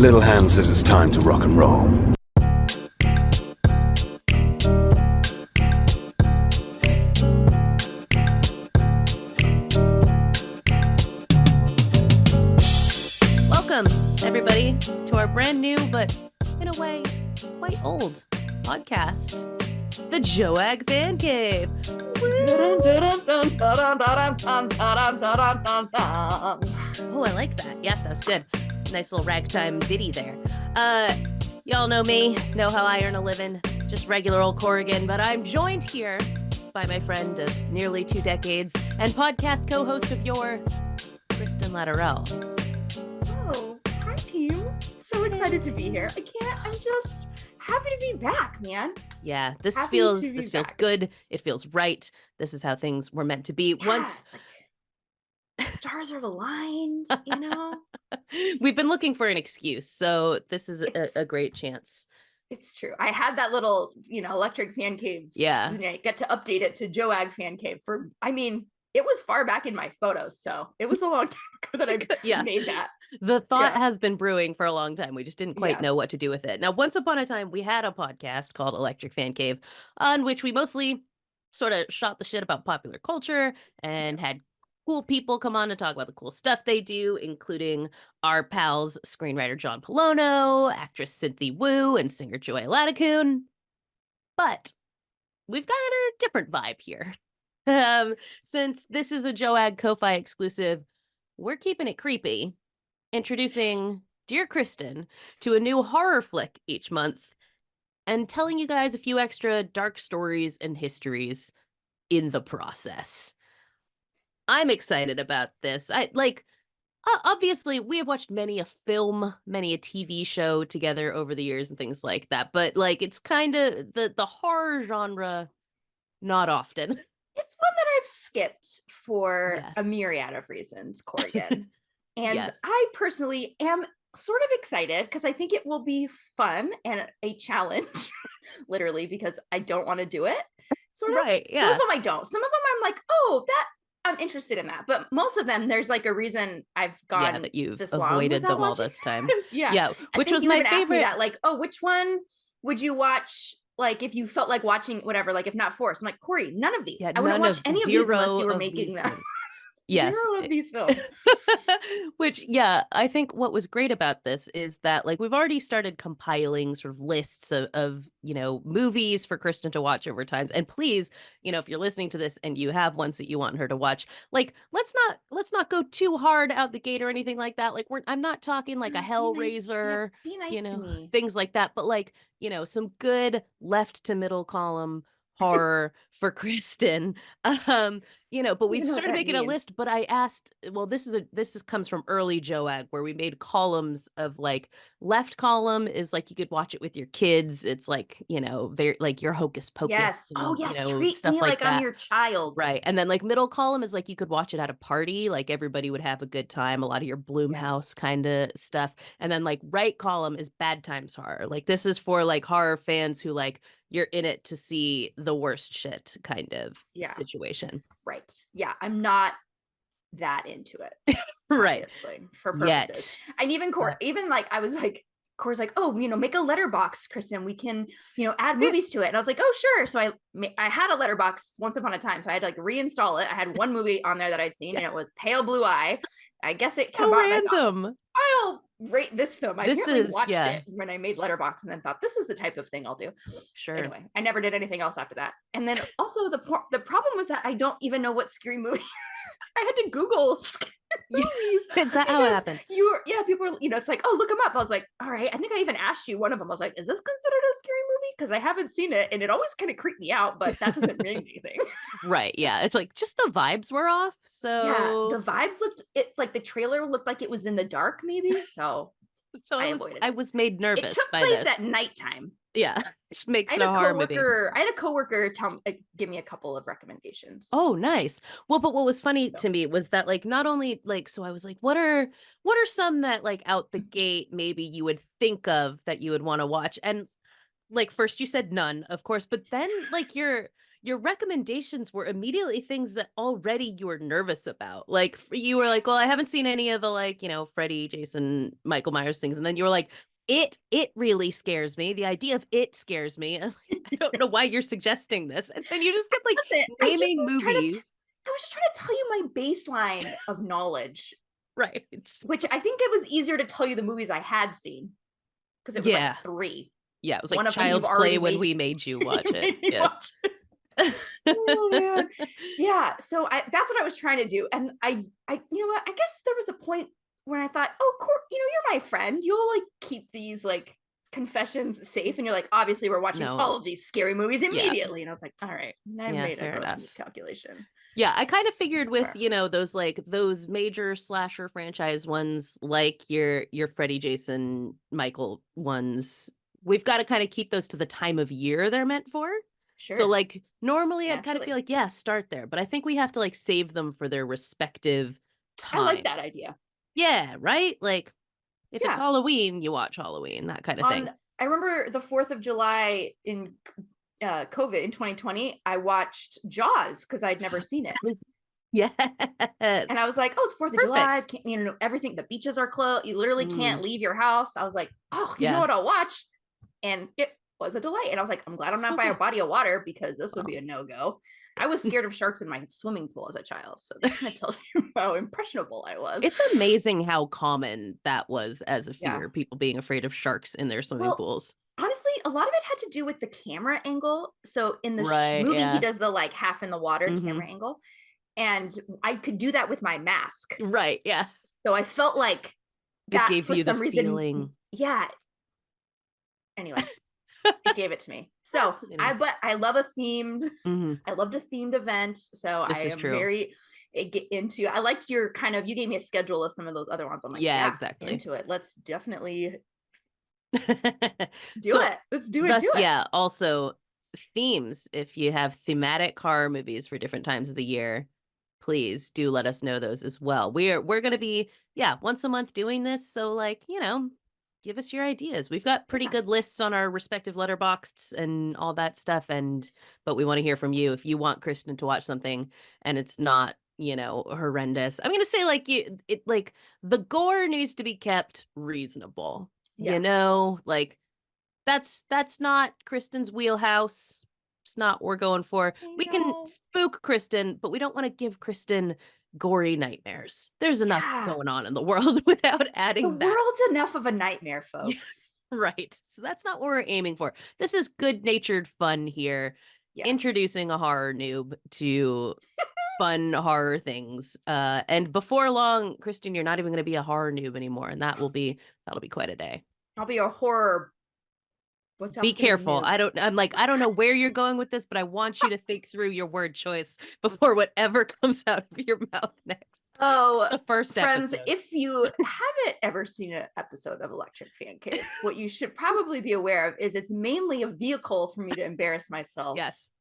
Little Hand says it's time to rock and roll. Welcome, everybody, to our brand new, but in a way, quite old podcast, the JoAG Fancave. Oh, I like that. Yeah, that's good. Nice little ragtime ditty there. Y'all know me, know how I earn a living, just regular old Corrigan, but I'm joined here by my friend of nearly 2 decades and podcast co-host of your Kristen Latterell. Oh, hi team. So excited to be here. I'm just happy to be back, man. Yeah, this Happy feels to be back. good. It feels right. This is how things were meant to be. Yeah, Once like, stars are aligned, you know? we've been looking for an excuse, so this is It's a great chance. it's true. I had that little, electric fan cave. Yeah. And I get to update it to JoAG fan cave it was far back in my photos, so it was a long time ago that I made that. The thought has been brewing for a long time. We just didn't quite Yeah. know what to do with it. Now, once upon a time, we had a podcast called Electric Fan Cave, on which we mostly sort of shot the shit about popular culture and had cool people come on to talk about the cool stuff they do, including our pals, screenwriter John Polono, actress Cynthia Wu, and singer Joy Latticoon. But we've got a different vibe here. Since this is a JoAG Ko-Fi exclusive, we're keeping it creepy, introducing Dear Kristen to a new horror flick each month and telling you guys a few extra dark stories and histories in the process. I'm excited about this. Obviously, we have watched many a film, many a TV show together over the years and things like that, but it's kind of the horror genre, not often. It's one that I've skipped for a Yes. myriad of reasons, Corrigan. And Yes. I personally am sort of excited because I think it will be fun and a challenge, literally, because I don't want to do it. Sort of. Right, yeah. Some of them I don't. Some of them I'm like, oh, that I'm interested in that. But most of them, there's like a reason I've gone that you've this long avoided without them all watching. this time. Yeah. Which I think was you my even asked me favorite. that, like, oh, which one would you watch? Like, if you felt like watching whatever, like if not Force, I'm like, Corey, none of these. Yeah, I wouldn't none watch of any of these unless zero you were of making these them. things. Yes. Zero of these films. Which, I think what was great about this is that we've already started compiling sort of lists of movies for Kristen to watch over times. And please, if you're listening to this and you have ones that you want her to watch, let's not go too hard out the gate or anything like that. I'm not talking like a Hellraiser, Be nice to me. things like that, but some good left to middle column horror for Kristen. But we've started making a list, but I asked, well, this comes from early JoAG, where we made columns of left column is you could watch it with your kids. It's very your Hocus Pocus. Yes. And, yes. Treat stuff me like that. I'm your child. Right. And then middle column is you could watch it at a party, everybody would have a good time, a lot of your Bloomhouse kind of stuff. And then right column is bad times horror. This is for horror fans who you're in it to see the worst shit kind of situation. Right. Yeah. I'm not that into it. Right. Obviously, for purposes. And even I was like, Core's like, oh, make a letterbox, Kristen. We can, add movies to it. And I was like, oh, sure. So I had a letterbox once upon a time. So I had to reinstall it. I had one movie on there that I'd seen, and it was Pale Blue Eye. I guess it came out. Random. I'll rate this film. I watched it when I made Letterboxd and then thought, this is the type of thing I'll do. Sure. Anyway, I never did anything else after that. And then also the problem was that I don't even know what scary movie. I had to Google scary movies. Is that how it happened? People are, it's like, oh, look them up. I was like, all right. I think I even asked you one of them. I was like, is this considered a scary movie? Because I haven't seen it, and it always kind of creeped me out, but that doesn't mean anything. Right. Yeah. It's just the vibes were off. So the vibes the trailer looked like it was in the dark, maybe. So I was made nervous. It took by place this. at nighttime. Yeah, it makes no harm. I had a coworker give me a couple of recommendations. Oh, nice. Well, but what was funny to me was that not only so I was like, what are some that out the gate maybe you would think of that you would want to watch? And first you said none, of course, but then your your recommendations were immediately things that already you were nervous about. Like you were like, well, I haven't seen any of the like, Freddy, Jason, Michael Myers things. And then you were like, it really scares me. The idea of it scares me. And I don't know why you're suggesting this. And then you just kept like Listen, naming movies. I was just trying to tell you my baseline of knowledge. Right. Which I think it was easier to tell you the movies I had seen. Because it was like 3. Yeah, it was One like of them you've Child's Play already when made- we made you watch it. You Yes. watch it. Oh man. Yeah. So that's what I was trying to do. And I you know what? I guess there was a point when I thought, oh, you're my friend. You'll like keep these like confessions safe. And you're like, obviously we're watching all of these scary movies immediately. And I was like, all right, I made a gross miscalculation. Yeah, I kind of figured with, those major slasher franchise ones, like your Freddy, Jason, Michael ones, we've got to kind of keep those to the time of year they're meant for. Sure. So like normally I'd kind of feel like, yeah, start there. But I think we have to like save them for their respective times. I like that idea. Yeah, right? Like if it's Halloween, you watch Halloween, that kind of thing. I remember the 4th of July in COVID in 2020, I watched JoAG because I'd never seen it. Yes. And I was like, oh, it's 4th of July. Everything, the beaches are closed. You literally can't leave your house. I was like, oh, you know what I'll watch? And it was a delay. And I was like, I'm glad I'm not by a body of water because this would be a no-go. I was scared of sharks in my swimming pool as a child. So that kind of tells you how impressionable I was. It's amazing how common that was as a fear, people being afraid of sharks in their swimming pools. Honestly, a lot of it had to do with the camera angle. So in the movie, he does the like half in the water camera angle. And I could do that with my mask. Right. Yeah. So I felt like that gave for you some the reason. Feeling. Yeah. Anyway, it gave it to me. So I love a themed, I loved a themed event. So I am very into, I liked your you gave me a schedule of some of those other ones. I'm like, yeah, exactly. Into it. Let's definitely do it. Let's do it. Yeah. Also themes. If you have thematic horror movies for different times of the year, please do let us know those as well. We're going to be, once a month doing this. So like, give us your ideas. We've got pretty good lists on our respective letterboxds and all that stuff. But we want to hear from you. If you want Kristen to watch something and it's not, horrendous, I'm going to say like the gore needs to be kept reasonable, like that's not Kristen's wheelhouse. It's not what we're going for. We can spook Kristen, but we don't want to give Kristen gory nightmares. There's enough going on in the world without adding the world's enough of a nightmare, folks. Yes, right. So that's not what we're aiming for. This is good-natured fun here. Introducing a horror noob to fun horror things. And before long, Kristen, you're not even going to be a horror noob anymore, and that'll be quite a day. I'll be a horror. Be careful. I don't know where you're going with this, but I want you to think through your word choice before whatever comes out of your mouth next. Oh, the first friends, episode. If you haven't ever seen an episode of Electric Fancave, what you should probably be aware of is it's mainly a vehicle for me to embarrass myself. Yes.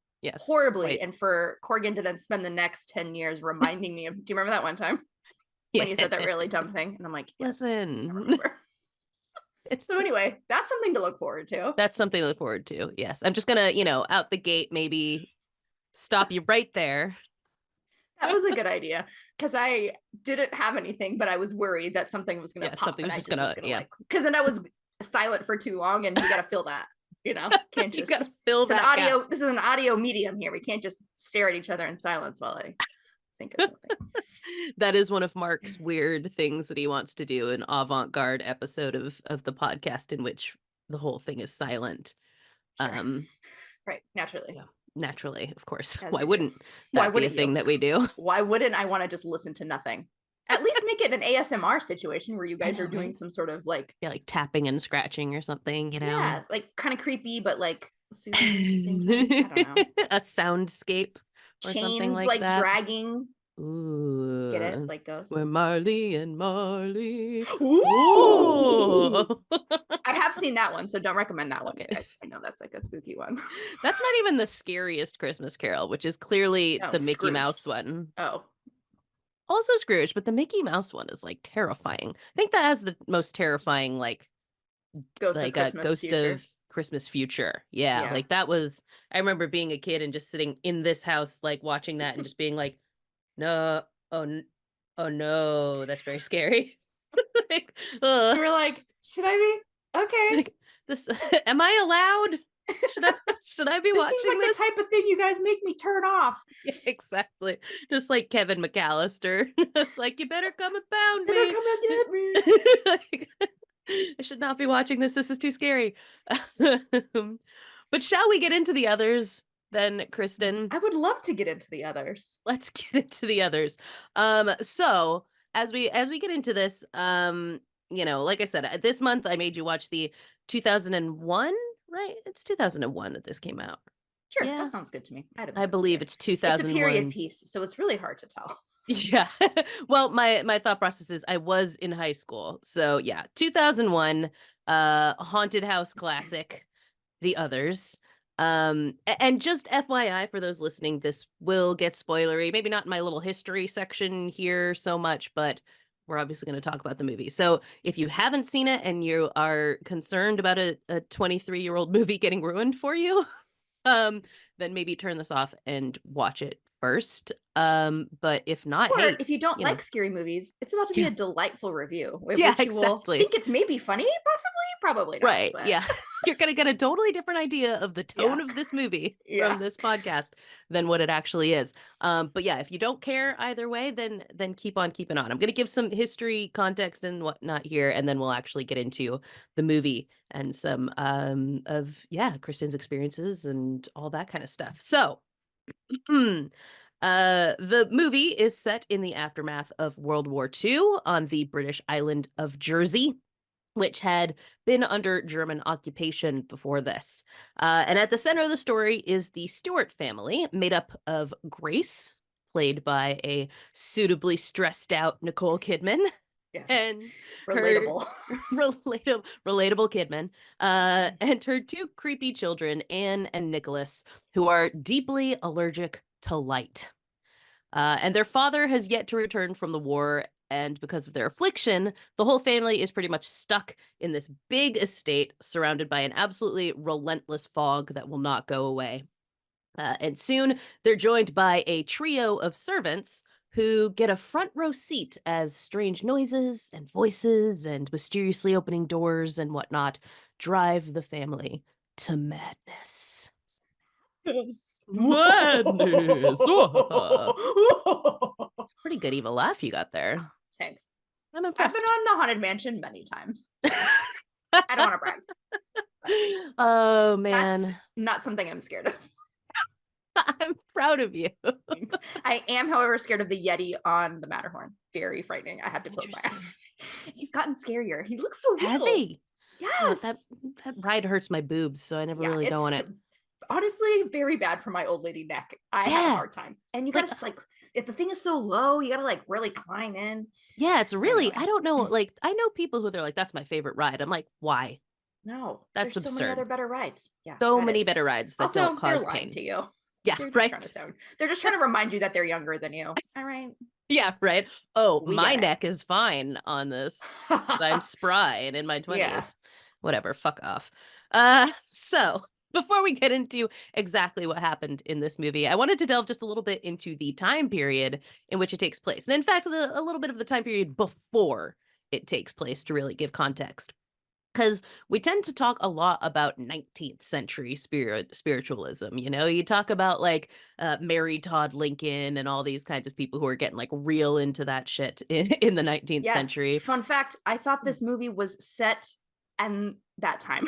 Horribly. Right. And for Corgan to then spend the next 10 years reminding me of, do you remember that one time? When you said that really dumb thing? And I'm like, yes, listen. Anyway, that's something to look forward to. That's something to look forward to. Yes. I'm just going to, out the gate, maybe stop you right there. That was a good idea because I didn't have anything, but I was worried that something was going to pop. Something was just going to, because then I was silent for too long and you got to feel that, can't just you got to feel that audio. This is an audio medium here. We can't just stare at each other in silence while I think of something. That is one of Mark's weird things that he wants to do, an avant-garde episode of the podcast in which the whole thing is silent. Sure. Right. Naturally. Yeah. Naturally, of course. As Why wouldn't that be a thing that we do? Why wouldn't I want to just listen to nothing? At least make it an ASMR situation where you guys are doing some sort of like tapping and scratching or something, Yeah, like kind of creepy, but like soothing at the same time. I don't know. A soundscape or chains something like that. Dragging. Ooh. Get it? Like ghosts. We're Marley and Marley. Ooh. I have seen that one, so don't recommend that one, guys. I know that's like a spooky one. That's not even the scariest Christmas Carol, which is clearly the Mickey Scrooge. Mouse one. Oh. Also Scrooge, but the Mickey Mouse one is like terrifying. I think that has the most terrifying ghost of Christmas Future. Yeah, Yeah. like that was, I remember being a kid and just sitting in this house, like watching that and just being like, no, oh no, that's very scary. Like, You were like, should I be okay? like this, am I allowed? Should I be This seems watching like this? the type of thing you guys make me turn off. Yeah, exactly. Just like Kevin McAllister. It's like, you better come and pound Better me. come and get me. Like, I should not be watching this. This is too scary. But shall we get into the others then, Kristen? I would love to get into the others. Let's get into the others. So as we get into this, like I said, this month I made you watch the 2001, right? It's 2001 that this came out. Sure, Yeah. that sounds good to me. I believe it's 2001. It's a period piece, so it's really hard to tell. Yeah. Well, my thought process is I was in high school. So yeah, 2001, haunted house classic, The Others. And just FYI for those listening, this will get spoilery. Maybe not in my little history section here so much, but we're obviously going to talk about the movie. So if you haven't seen it and you are concerned about a 23-year-old movie getting ruined for you, then maybe turn this off and watch it first. But if not, Or hey, if you don't you know. like scary movies, it's about to be Yeah. a delightful review. Which Yeah, you will exactly. think it's maybe funny, possibly, probably not. Right. But Yeah. You're going to get a totally different idea of the tone Yeah. of this movie Yeah. from this podcast than what it actually is. But yeah, if you don't care either way, then keep on keeping on. I'm going to give some history, context, and whatnot here, and then we'll actually get into the movie and some of Kristen's experiences and all that kind of stuff. So the movie is set in the aftermath of World War II on the British island of Jersey, which had been under German occupation before this. And at the center of the story is the Stewart family, made up of Grace, played by a suitably stressed out Nicole Kidman. Yes. And relatable. Relatable Kidman. And her two creepy children, Anne and Nicholas, who are deeply allergic to light. And their father has yet to return from the war, and because of their affliction, the whole family is pretty much stuck in this big estate surrounded by an absolutely relentless fog that will not go away. And soon they're joined by a trio of servants who get a front row seat as strange noises and voices and mysteriously opening doors and whatnot drive the family to madness. Yes. Madness. It's a pretty good evil laugh you got there. Thanks. I'm I've impressed. been on the Haunted Mansion many times. I don't want to brag. Oh man, That's not something I'm scared of. I'm proud of you. Thanks. I am, however, scared of the Yeti on the Matterhorn. Very frightening. I have to close my eyes. He's gotten scarier. He looks so real. Has he? Yes. Oh, that ride hurts my boobs, so I never really go on it. Honestly, very bad for my old lady neck. I have a hard time. And you gotta if the thing is so low, you gotta really climb in. Yeah, it's really, Anyway. I don't know, I know people who they're like, that's my favorite ride. I'm like, why? No, That's there's absurd. so many other better rides. Yeah, So many better rides that also, don't cause they're lying pain. to you. Yeah, They're just right. they're just trying to remind you that they're younger than you. All right. Yeah, right. Oh, We my get it. neck is fine on this. I'm spry and in my 20s. Yeah. Whatever, fuck off. So before we get into exactly what happened in this movie, I wanted to delve just a little bit into the time period in which it takes place. And in fact, a little bit of the time period before it takes place to really give context. Because we tend to talk a lot about 19th century spiritualism. You talk about Mary Todd Lincoln and all these kinds of people who are getting real into that shit in the 19th Yes. century. Fun fact, I thought this movie was set in that time.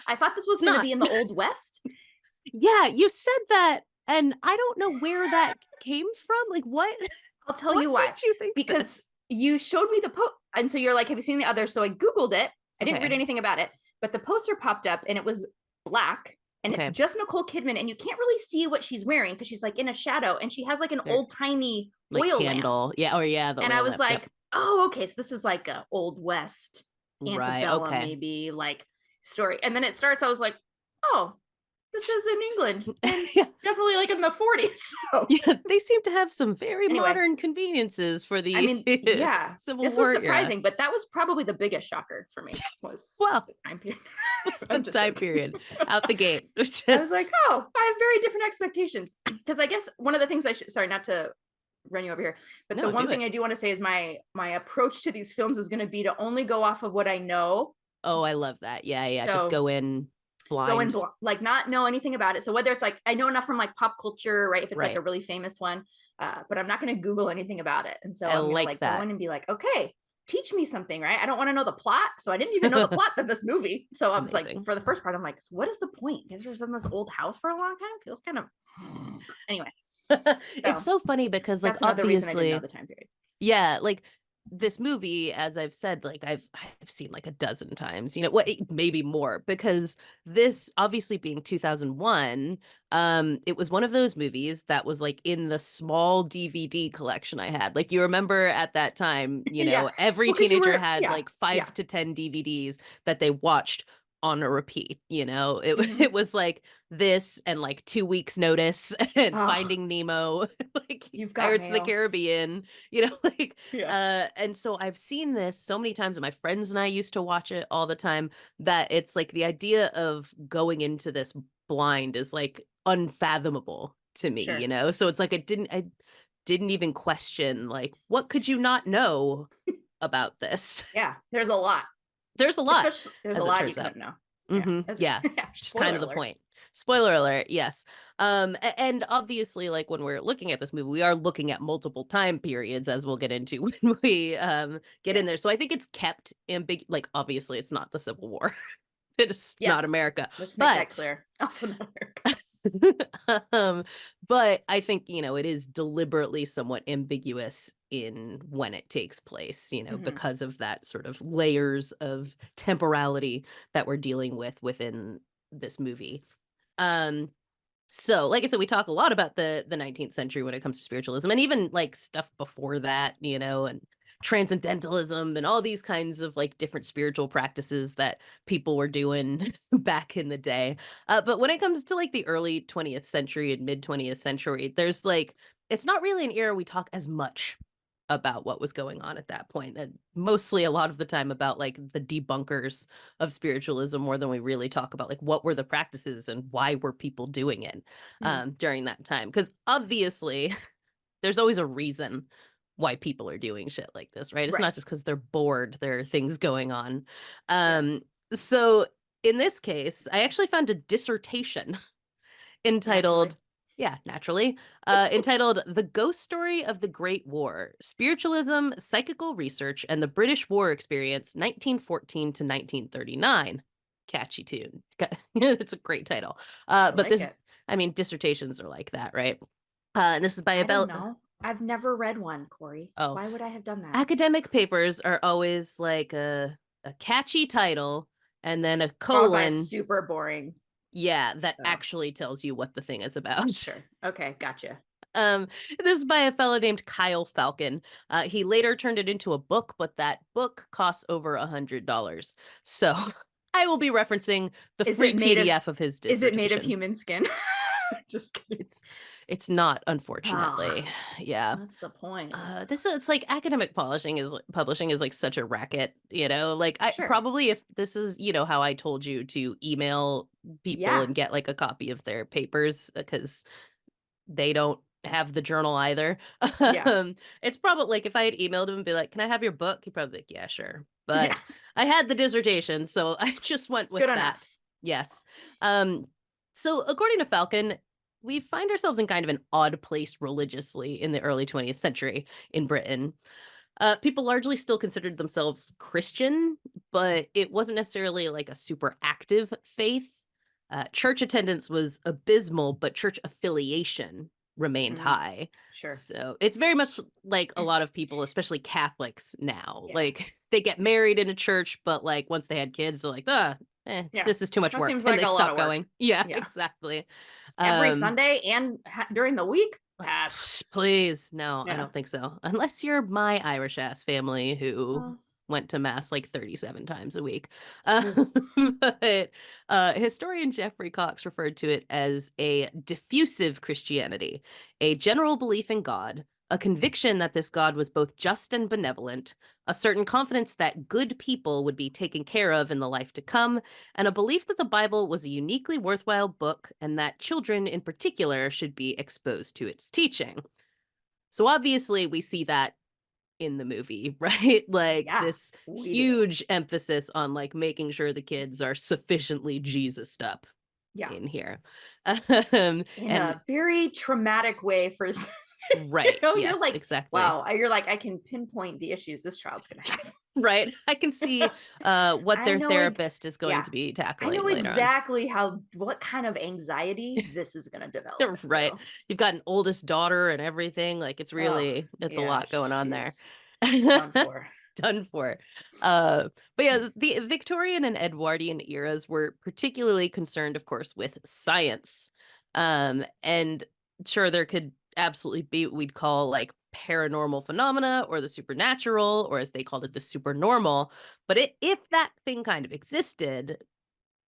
I thought this was going to be in the Old West. Yeah, you said that, and I don't know where that came from. What? I'll tell you why. Did you think because this? You showed me the post, and so you're like, have you seen the others? So I Googled it. I didn't read anything about it, but the poster popped up and it was black and it's just Nicole Kidman and you can't really see what she's wearing because she's in a shadow and she has an old timey oil candle. lamp. Yeah. Oh yeah. And I was like, oh, okay. So this is a Old West antebellum, maybe story. And then it starts, I was like, oh, this is in England, and Yeah. definitely like in the 40s. So Yeah, they seem to have some very anyway, modern conveniences for I the mean, yeah, Civil this was War era. surprising, but that was probably the biggest shocker for me was Well, the time period. what's the I'm just time joking. period out the gate? Which I was is like, oh, I have very different expectations. Because I guess one of the things I should, sorry, not to run you over here, but the no, one do thing it. I do want to say is my approach to these films is going to be to only go off of what I know. Oh, I love that. Yeah, yeah. Just So go in go in blind. like not know anything about it. So whether it's like I know enough from like pop culture, right? If it's like Right. a really famous one, but I'm not going to Google anything about it. And so I I'm going to like like go that. in and be like, okay, teach me something, right? I don't want to know the plot. So I didn't even know the plot of this movie. So I was like, Amazing. for the first part, I'm like, so what is the point? You guys are just in this old house for a long time? Feels kind of anyway. It's so funny because like That's another reason I didn't know obviously, the time period. yeah, like this movie, as I've said, like I've seen like a dozen times, you know, what maybe more, because this obviously being 2001, it was one of those movies that was like in the small DVD collection I had. Like you remember at that time, you Yeah. know, every Well, 'cause you teenager were, had yeah, like 5 yeah. to 10 DVDs that they watched on a repeat, you know. It Mhm. it was like this and like 2 weeks notice and Oh, Finding Nemo, like you've got Pirates of the mail. Caribbean, you know, like Yeah. and so I've seen this so many times, and my friends and I used to watch it all the time, that it's like the idea of going into this blind is like unfathomable to me, Sure. you know? So it's like I didn't even question like what could you not know about this? Yeah. There's a lot. There's a lot, Especially there's a as it lot you turns out. couldn't know. Yeah. Yeah. Yeah. Just kind Spoiler of the alert. point. Spoiler alert, yes. And obviously, like when we're looking at this movie, we are looking at multiple time periods, as we'll get into when we get in there. Yes. So I think it's kept like obviously it's not the Civil War. It's not Yes. America. Let's make that But clear. Also not America. but I think, you know, it is deliberately somewhat ambiguous in when it takes place, you know, Mhm. because of that sort of layers of temporality that we're dealing with within this movie. Um, so like I said, we talk a lot about the 19th century when it comes to spiritualism, and even like stuff before that, you know, and transcendentalism and all these kinds of like different spiritual practices that people were doing back in the day. But when it comes to like the early 20th century and mid 20th century, there's like it's not really an era we talk as much about what was going on at that point. And mostly a lot of the time about like the debunkers of spiritualism more than we really talk about like what were the practices and why were people doing it Mhm. during that time. Because obviously there's always a reason why people are doing shit like this, right? It's Right. not just because they're bored. There are things going on. Yeah. So in this case, I actually found a dissertation Naturally. entitled, yeah, naturally, entitled The Ghost Story of the Great War, Spiritualism, Psychical Research, and the British War Experience, 1914 to 1939. Catchy tune. It's a great title. I But like this, it. I mean, dissertations are like that, right? And this is by I don't about, know. I've never read one, Corey. oh, Why would I have done that? academic papers are always like a catchy title and then a Followed by a colon, super boring. yeah, that Oh, actually tells you what the thing is about. sure. Okay, gotcha. Um, this is by a fellow named Kyle Falcon. He later turned it into a book, but that book costs over $100. So I will be referencing the Is free it made of PDF of his is it made of dissertation. human skin? Just kidding. It's not, Oh, unfortunately. Yeah. that's the point. This it's like academic publishing is like such a racket, you know. Like I Sure. probably if this is, you know, how I told you to email people Yeah. and get like a copy of their papers because they don't have the journal either. Yeah. It's probably like if I had emailed him and be like, "Can I have your book?" He'd probably be like, "Yeah, sure." Yeah. But I had the dissertation, so I just went It's with good that. enough. Yes. So according to Falcon, we find ourselves in kind of an odd place religiously in the early 20th century in Britain. People largely still considered themselves Christian, but it wasn't necessarily like a super active faith. Church attendance was abysmal, but church affiliation remained Mm, high. sure. So it's very much like a lot of people, especially Catholics now. Yeah. Like they get married in a church, but like once they had kids, they're like, Yeah. this is too much That work. seems And like they a lot stop of work. going. Yeah, Yeah. exactly. Every Um, Sunday and during the week? Pass. Please, no, I Yeah. don't think so. Unless you're my Irish ass family who Well, went to mass like 37 times a week. Ooh. But historian Jeffrey Cox referred to it as a diffusive Christianity, a general belief in God, a conviction that this God was both just and benevolent, a certain confidence that good people would be taken care of in the life to come, and a belief that the Bible was a uniquely worthwhile book and that children in particular should be exposed to its teaching. So obviously we see that in the movie, right? Like Yeah, this we do. huge emphasis on like making sure the kids are sufficiently Jesused up Yeah. in here. In And a very traumatic way for right, you're yes, like, exactly. wow, you're like, I can pinpoint the issues this child's gonna have. Right. I can see what I their know therapist is going yeah, to be I tackling know later on. exactly what kind of anxiety this is gonna develop Right. into. You've got an oldest daughter and everything. Like it's Oh, it's a yeah, lot going on there. she's done for. Done for. But yeah, the Victorian and Edwardian eras were particularly concerned, of course, with science. And sure, there could absolutely be what we'd call like paranormal phenomena or the supernatural, or as they called it, the supernormal. But if that thing kind of existed,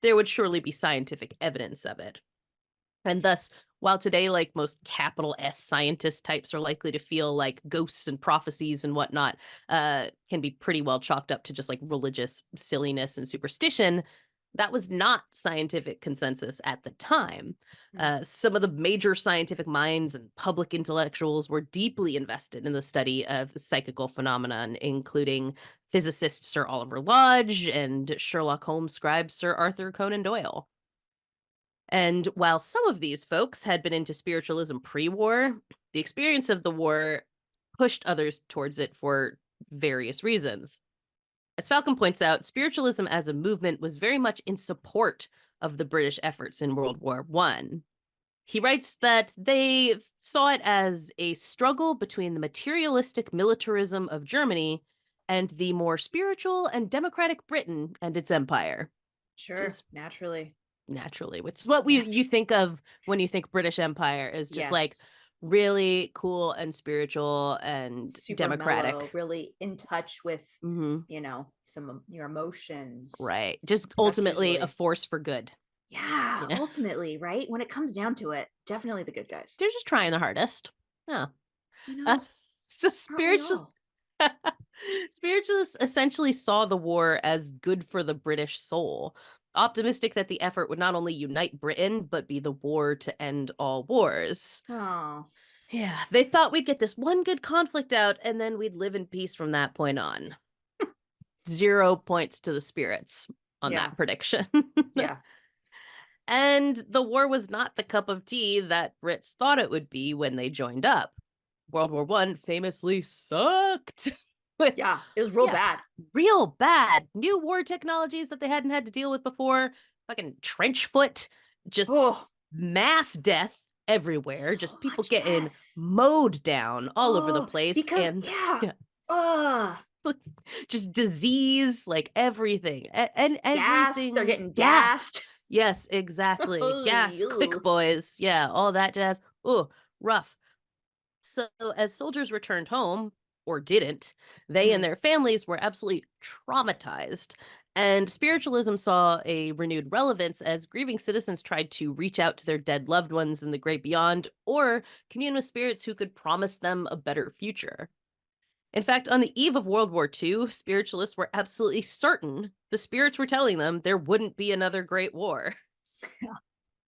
there would surely be scientific evidence of it. And thus, while today, like most capital S scientist types are likely to feel like ghosts and prophecies and whatnot can be pretty well chalked up to just like religious silliness and superstition, that was not scientific consensus at the time. Some of the major scientific minds and public intellectuals were deeply invested in the study of psychical phenomenon, including physicist Sir Oliver Lodge and Sherlock Holmes scribe Sir Arthur Conan Doyle. And while some of these folks had been into spiritualism pre-war, the experience of the war pushed others towards it for various reasons. As Falcon points out, spiritualism as a movement was very much in support of the British efforts in World War I. He writes that they saw it as a struggle between the materialistic militarism of Germany and the more spiritual and democratic Britain and its empire. Sure, naturally. Naturally, it's what you think of when you think British Empire is just like Yes. really cool and spiritual and Super democratic. mellow, really in touch with, Hmm. some of your emotions. Right. Just That's ultimately a usually force for good. yeah, You know, ultimately, right? When it comes down to it, definitely the good guys. they're just trying their hardest. Yeah. You Uh, know, so aren't we all? spiritualists essentially saw the war as good for the British soul, optimistic that the effort would not only unite Britain, but be the war to end all wars. Oh, Yeah, they thought we'd get this one good conflict out and then we'd live in peace from that point on. 0 points to the spirits on yeah, that prediction. yeah. And the war was not the cup of tea that Brits thought it would be when they joined up. World War I famously sucked. With, Yeah, it was real yeah, bad. real bad. New war technologies that they hadn't had to deal with before. Fucking trench foot. Just Oh, mass death everywhere. so Just people much getting death. mowed down all over the Oh, place. because And yeah. yeah, Ugh. just disease, like everything. And Gas. They're everything. getting Gas. gassed. Yes, exactly. Gas, quick Ew. boys. Yeah, all that jazz. Oh, rough. So, as soldiers returned home, or didn't, they and Mm, their families were absolutely traumatized. And spiritualism saw a renewed relevance as grieving citizens tried to reach out to their dead loved ones in the great beyond or commune with spirits who could promise them a better future. In fact, on the eve of World War II, spiritualists were absolutely certain the spirits were telling them there wouldn't be another great war. what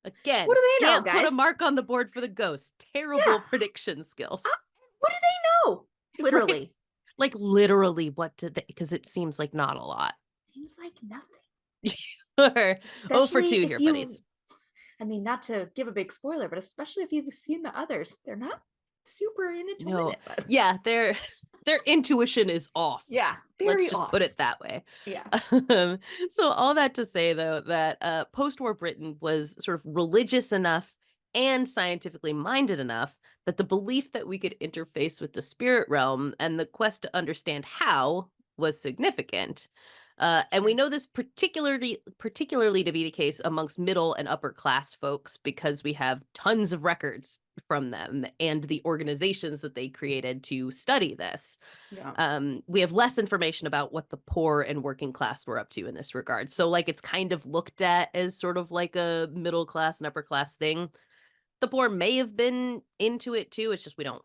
Again, do they know, can't put a guys? mark on the board for the ghost. Yeah. Terrible prediction skills. What do they know? Right? Literally. Like literally, what did they? Because it seems like not a lot. Seems like nothing. Or 0 for Especially 2 if here, you, buddies. I mean, not to give a big spoiler, but especially if you've seen the others, they're not super in it to win No, it. But yeah, their intuition is off. yeah, Let's very just off. put it that way. Yeah. So all that to say, though, that post-war Britain was sort of religious enough and scientifically minded enough that the belief that we could interface with the spirit realm and the quest to understand how was significant. And we know this particularly to be the case amongst middle and upper class folks because we have tons of records from them and the organizations that they created to study this. Yeah. We have less information about what the poor and working class were up to in this regard. So like it's kind of looked at as sort of like a middle class and upper class thing. The poor may have been into it too. It's just we don't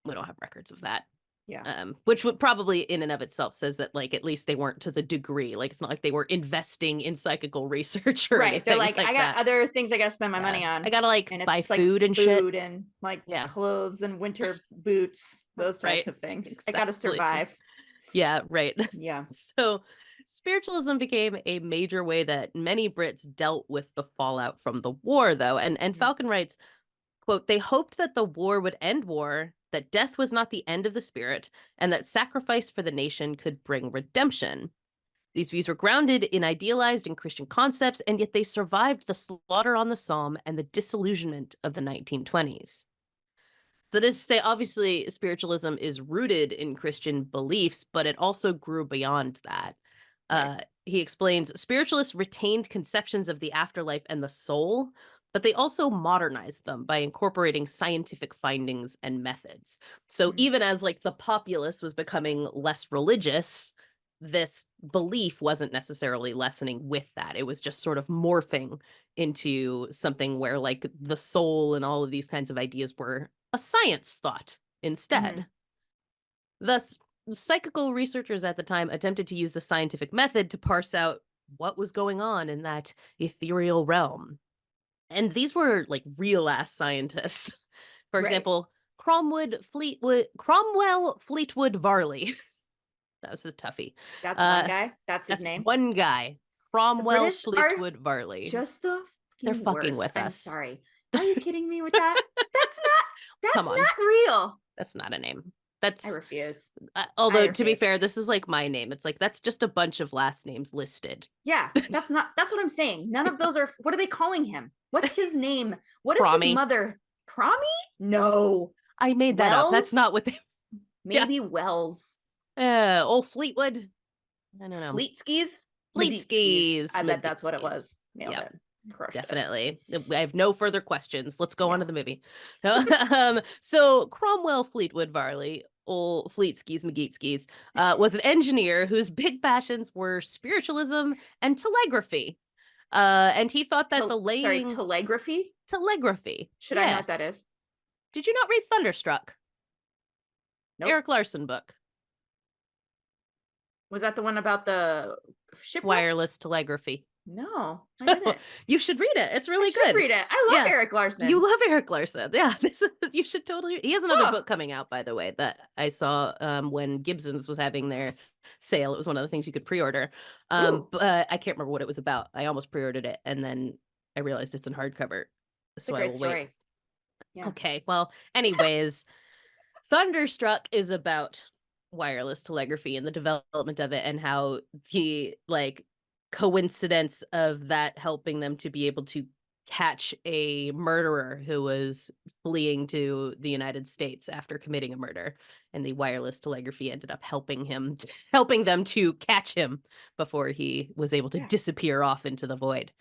have records of that. Yeah. Which would probably in and of itself says that like at least they weren't to the degree. Like it's not like they were investing in psychical research or Right. They're anything like, I got that. other things I gotta spend my Yeah. money on. I gotta like And buy it's like food and shit. and like Yeah. clothes and winter boots, those types Right. of things. Exactly. I gotta survive. Yeah, right. Yeah. So spiritualism became a major way that many Brits dealt with the fallout from the war, though. And Falcon writes, quote, they hoped that the war would end war, that death was not the end of the spirit, and that sacrifice for the nation could bring redemption. These views were grounded in idealized and Christian concepts, and yet they survived the slaughter on the Somme and the disillusionment of the 1920s. That is to say, obviously, spiritualism is rooted in Christian beliefs, but it also grew beyond that. Right. He explains spiritualists retained conceptions of the afterlife and the soul, but they also modernized them by incorporating scientific findings and methods. So even as like the populace was becoming less religious, this belief wasn't necessarily lessening with that. It was just sort of morphing into something where like the soul and all of these kinds of ideas were a science thought instead. Thus, psychical researchers at the time attempted to use the scientific method to parse out what was going on in that ethereal realm. And these were like real ass scientists. For Right. example, Cromwell Fleetwood Varley. That was a toughie. That's one guy. That's his name. One guy. Cromwell British are Fleetwood Varley. Just the They're fucking worst. with I'm us. sorry. Are you kidding me with that? That's Come on. not real. That's not a name. I That's refuse. although I to be refuse. fair, this is like my name. It's like that's just a bunch of last names listed. Yeah, that's what I'm saying. None of those are. What are they calling him? What's his name? What is Cromie. his mother? Cromie? No. I made that up. That's Wells? not what they. Maybe Wells. Old Fleetwood. I don't know. Fleet skis. Fleet skis. I bet that's what it Medit skis. was. Nailed Yep. it. Crushed Definitely. I have no further questions. Let's go on Yeah. to the movie. So Cromwell Fleetwood Varley, old Fleet Skis McGeet Skis, was an engineer whose big passions were spiritualism and telegraphy. And he thought that the laying telegraphy. telegraphy. Should I know what that is? Did you not read Thunderstruck? Nope. Eric Larson book. Was that the one about the shipwreck? Wireless telegraphy. No, I didn't. You should read it. It's really I should good. read it. I love Yeah. Eric Larson. You love Eric Larson. Yeah, you should totally. He has another Huh. book coming out, by the way, that I saw when Gibson's was having their sale. It was one of the things you could pre-order. Ooh. But I can't remember what it was about. I almost pre-ordered it, and then I realized it's in hardcover. It's So a I great will story. wait. Yeah. Okay. Well, anyways, Thunderstruck is about wireless telegraphy and the development of it, and how the like coincidence of that helping them to be able to catch a murderer who was fleeing to the United States after committing a murder, and the wireless telegraphy ended up helping them to catch him before he was able to Yeah. disappear off into the void.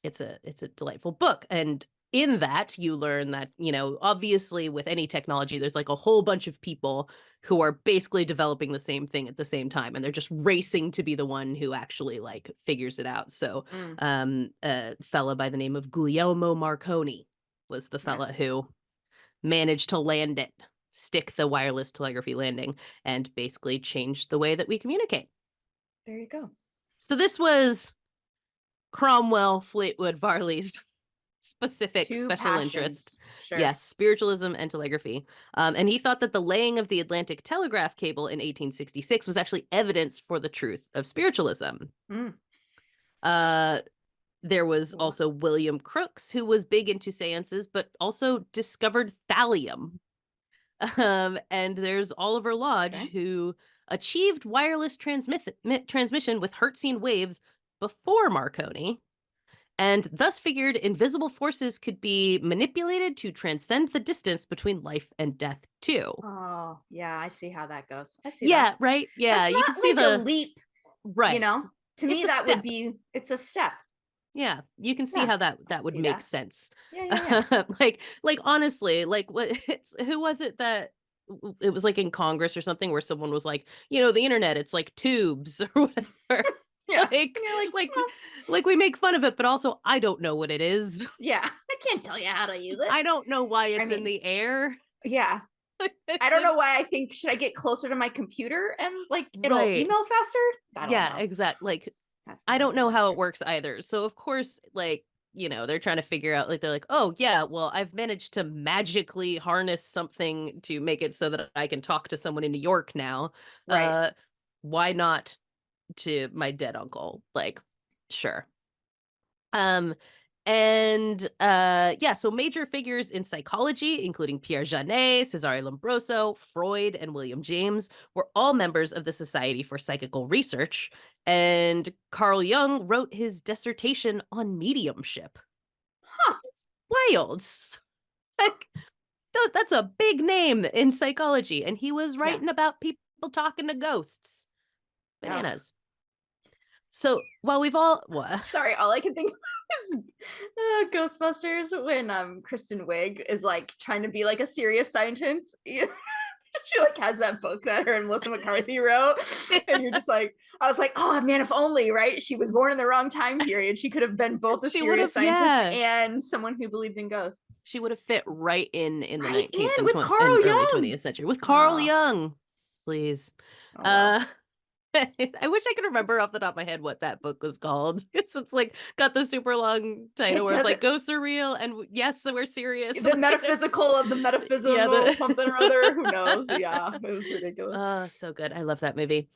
It's a delightful book, and in that you learn that, you know, obviously with any technology there's like a whole bunch of people who are basically developing the same thing at the same time, and they're just racing to be the one who actually like figures it out. So a fella by the name of Guglielmo Marconi was the fella who managed to stick the wireless telegraphy landing, and basically changed the way that we communicate. There you go. So this was Cromwell Fleetwood Varley's specific Two special passions. interests. Sure. Yes, spiritualism and telegraphy. And he thought that the laying of the Atlantic telegraph cable in 1866 was actually evidence for the truth of spiritualism. There was also William Crookes, who was big into seances, but also discovered thallium. And there's Oliver Lodge, who achieved wireless transmission with Hertzian waves before Marconi, and thus figured invisible forces could be manipulated to transcend the distance between life and death too. Oh, yeah, I see how that goes. I see Yeah, that. right? Yeah, That's you not can see like a leap Right. To me, It's a that would step. be, it's a step. Yeah, you can see Yeah, how that I'll would see make that. sense. Yeah. Like honestly, like what who was it that it was like in Congress or something where someone was like, the internet, it's like tubes or whatever. Yeah. Like And you're like, like well, like we make fun of it, but also I don't know what it is. yeah, I can't tell you how to use it. I don't know why I it's in mean, the air. yeah. I It's don't like know why I think, should I get closer to my computer and like it'll right. email faster? I don't Yeah, know. exactly. Like That's I more don't know than how it weird. works either. So of course, like, they're trying to figure out like they're like, "Oh, yeah, well, I've managed to magically harness something to make it so that I can talk to someone in New York now. Right. Why not to my dead uncle?" Like, sure. Um yeah, so major figures in psychology, including Pierre Janet, Cesare Lombroso, Freud, and William James, were all members of the Society for Psychical Research, and Carl Jung wrote his dissertation on mediumship. Huh. Wild. Like, that's a big name in psychology, and he was Yeah. writing about people talking to ghosts. Oh. Bananas. So while we've all what? Sorry, all I can think of is Ghostbusters when Kristen Wiig is like trying to be like a serious scientist. She like has that book that her and Melissa McCarthy wrote, and you're just like, I was like, oh man, if only, right? She was born in the wrong time period. She could have been both a She would serious have, scientist yeah. and someone who believed in ghosts. She would have fit right in the Right 19th in and with 20 and Carl early Jung. 20th century with Carl Oh, Jung. Please. oh well. I wish I could remember off the top of my head what that book was called. It's like got the super long title It where it's doesn't. like ghosts are real and yes, so we're serious. The metaphysical of the Yeah, metaphysical something or other. Who knows? Yeah, it was ridiculous. Oh, so good. I love that movie.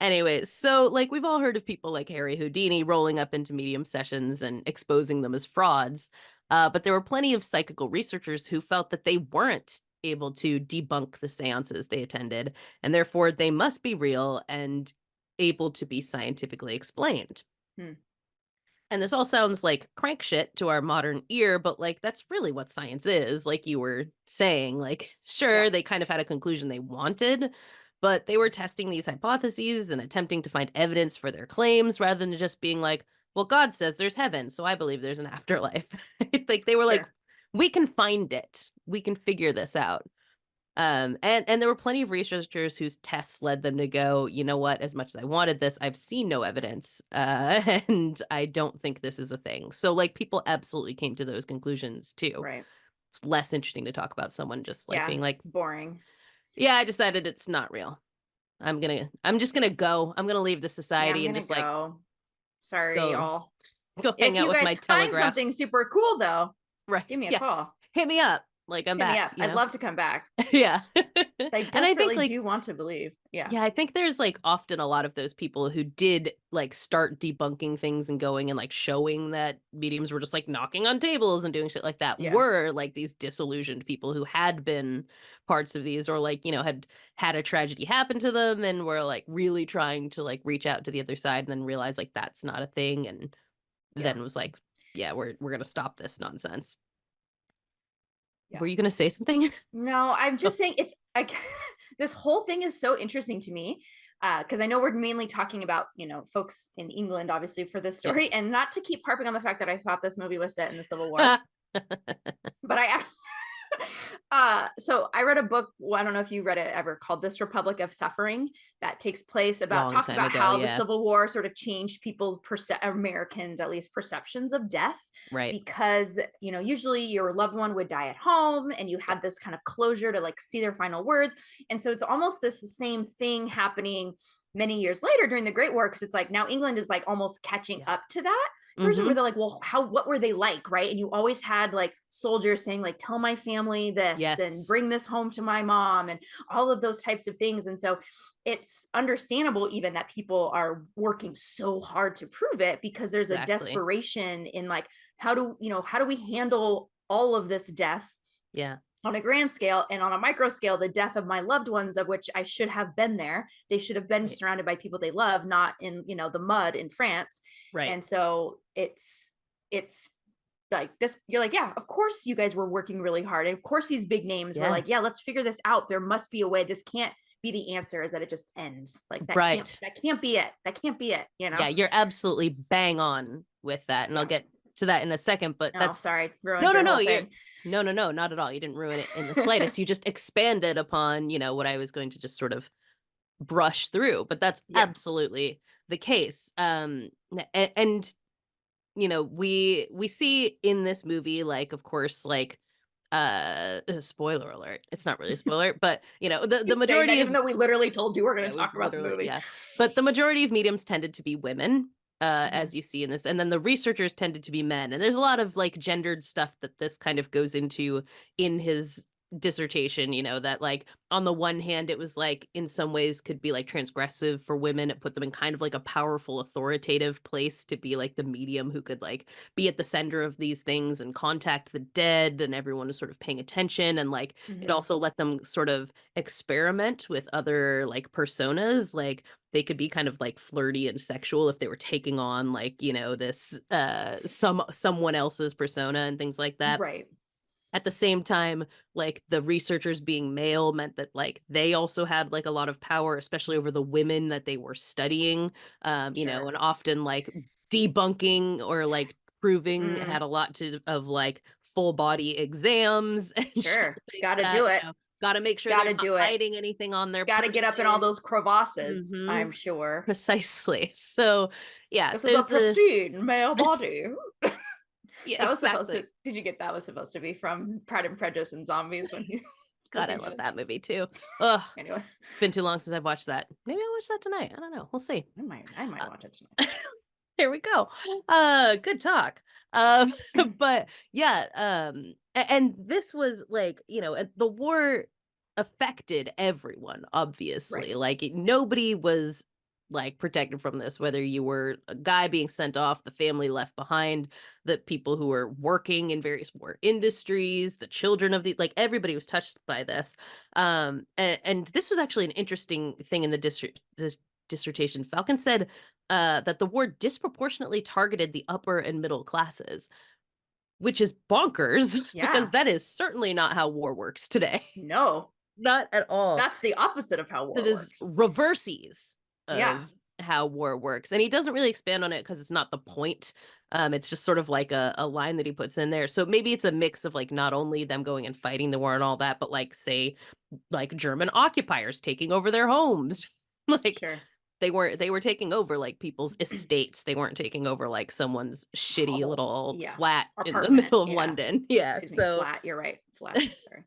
Anyways, so like we've all heard of people like Harry Houdini rolling up into medium sessions and exposing them as frauds. But there were plenty of psychical researchers who felt that they weren't able to debunk the seances they attended, and therefore they must be real and able to be scientifically explained. Hmm. And this all sounds like crank shit to our modern ear, but like that's really what science is. Like you were saying, like, sure, Yeah. they kind of had a conclusion they wanted, but they were testing these hypotheses and attempting to find evidence for their claims rather than just being like, well, God says there's heaven, so I believe there's an afterlife. Like they were like, Sure. we can find it. We can figure this out. And there were plenty of researchers whose tests led them to go, you know what, as much as I wanted this, I've seen no evidence, and I don't think this is a thing. So like people absolutely came to those conclusions too. Right. It's less interesting to talk about someone just like Yeah. being like, Boring. yeah, I decided it's not real. I'm just gonna go. I'm gonna leave the Yeah, society I'm and gonna just like go. Sorry, go y'all. hang If out you with my guys find something telegraphs. super cool though, Right. give me a Yeah. call. Hit me up. Like I'm Hit me back, up. I'd love to come back. Yeah. So I And I think desperately like do want to believe. Yeah. yeah, I think there's like often a lot of those people who did like start debunking things and going and like showing that mediums were just like knocking on tables and doing shit like that Yeah. were like these disillusioned people who had been parts of these or like, had a tragedy happen to them and were like really trying to like reach out to the other side and then realize like that's not a thing and Yeah. then was like, yeah, we're going to stop this nonsense. Yeah. Were you going to say something? No, I'm just saying it's like this whole thing is so interesting to me. Because I know we're mainly talking about, folks in England, obviously, for this story, and not to keep harping on the fact that I thought this movie was set in the Civil War. But so I read a book, well, I don't know if you read it ever, called This Republic of Suffering, that talks Long about time ago, how the yeah. Civil War sort of changed people's Americans, at least, perceptions of death. Right. Because, usually your loved one would die at home and you had this kind of closure to like see their final words. And so it's almost this same thing happening many years later during the Great War, because it's like now England is like almost catching up to that version where they're like, well, what were they like, right? And you always had like soldiers saying like, tell my family this and bring this home to my mom and all of those types of things. And so it's understandable even that people are working so hard to prove it, because there's a desperation in like, how do we handle all of this death? Yeah. On a grand scale, and on a micro scale, the death of my loved ones, of which I should have been there. They should have been surrounded by people they love, not in, the mud in France. Right. And so it's like this, you're like, yeah, of course you guys were working really hard. And of course these big names were like, yeah, let's figure this out. There must be a way. This can't be the answer, is that it just ends. Like that Right. can't be it. That can't be it, you know? Yeah, you're absolutely bang on with that. And I'll Yeah. get to that in a second, but Oh, that's sorry. Ruined no, your whole you're thing. no, not at all. You didn't ruin it in the slightest. You just expanded upon, what I was going to just sort of brush through, but that's Yeah. absolutely the case. And we see in this movie, like, of course, like, spoiler alert. It's not really a spoiler, but the Keep saying that, majority of even though we literally told you we're going yeah, to we've talk about the literally movie. yeah, but the majority of mediums tended to be women, Mhm. as you see in this, and then the researchers tended to be men, and there's a lot of like gendered stuff that this kind of goes into in his dissertation, that like on the one hand it was like in some ways could be like transgressive for women. It put them in kind of like a powerful authoritative place to be like the medium who could like be at the center of these things and contact the dead, and everyone was sort of paying attention, and like it Mhm. also let them sort of experiment with other like personas. Like they could be kind of like flirty and sexual if they were taking on like this someone else's persona and things like that. Right. At the same time, like the researchers being male meant that like they also had like a lot of power, especially over the women that they were studying. Sure. And often like debunking or like proving Mm, had a lot to of like full body exams and shit sure. like Got to that. do it. Got to make sure Got they're to not do it. hiding anything on their Got to get up in all person. those crevasses, Hmm. I'm sure. Precisely. So yeah, This is a there's a pristine male body. yeah, That was supposed to. exactly. Did you get that? Was supposed to be from Pride and Prejudice and Zombies when he's God, I cooking love his. that movie too. Ugh. Anyway, It's been too long since I've watched that. Maybe I'll watch that tonight. I don't know. We'll see. I might Uh, watch it tonight. Here we go. Good talk. But yeah, and this was like, the war affected everyone, Right. obviously. Like nobody was like protected from this, whether you were a guy being sent off, the family left behind, the people who were working in various war industries, the children of the like everybody was touched by this. And this was actually an interesting thing in the dissertation. Falcon said that the war disproportionately targeted the upper and middle classes, which is bonkers because Yeah. that is certainly not how war works today. No, Not at all. that's the opposite of how It war is works. reverses Yeah. of how war works. And he doesn't really expand on it because it's not the point. It's just sort of like a line that he puts in there. So maybe it's a mix of like not only them going and fighting the war and all that, but like say like German occupiers taking over their homes. Like Sure. they were taking over like people's estates. They weren't taking over like someone's shitty Hovel. little Yeah. flat in the Apartment. middle of Yeah. London. Yeah. Excuse me. So Flat. You're right. Flat.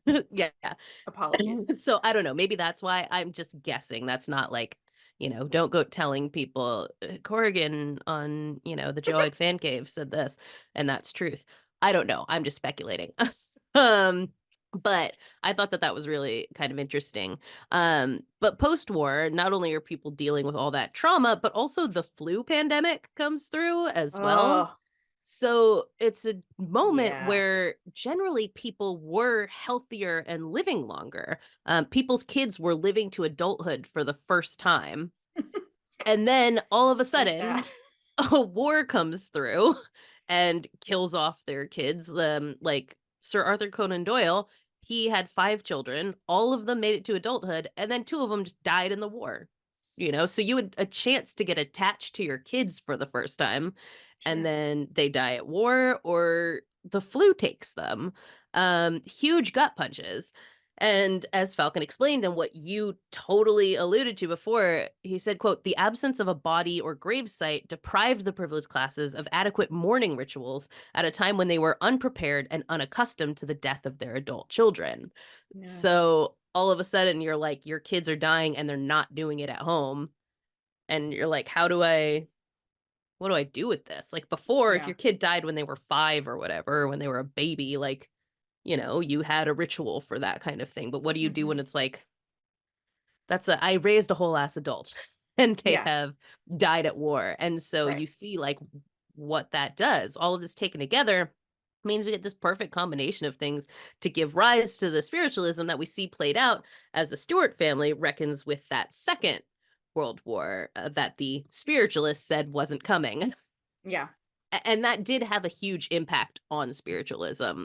Sorry. yeah. Apologies. So I don't know. Maybe that's why I'm just guessing. That's not like, don't go telling people Corrigan on, the JoAG Fancave said this and that's truth. I don't know. I'm just speculating. um, but I thought that was really kind of interesting. But post-war, not only are people dealing with all that trauma, but also the flu pandemic comes through as well. Oh, So it's a moment yeah. where generally people were healthier and living longer. People's kids were living to adulthood for the first time. And then all of a So sudden, sad. a war comes through and kills off their kids. Like Sir Arthur Conan Doyle, he had 5 children. All of them made it to adulthood, and then 2 of them just died in the war. So you had a chance to get attached to your kids for the first time, and Sure. then they die at war or the flu takes them. Huge gut punches. And as Falcon explained, and what you totally alluded to before, he said, quote, the absence of a body or gravesite deprived the privileged classes of adequate mourning rituals at a time when they were unprepared and unaccustomed to the death of their adult children. Yeah. So all of a sudden you're like, your kids are dying and they're not doing it at home. And you're like, what do I do with this? Like before, if Yeah. your kid died when they were 5 or whatever, when they were a baby, like, you had a ritual for that kind of thing. But what do you do Mhm. when it's like, I raised a whole ass adult and they Yeah. have died at war. And so Right. you see like what that does. All of this taken together means we get this perfect combination of things to give rise to the spiritualism that we see played out as the Stuart family reckons with that second World War that the spiritualists said wasn't coming. Yeah. And that did have a huge impact on spiritualism.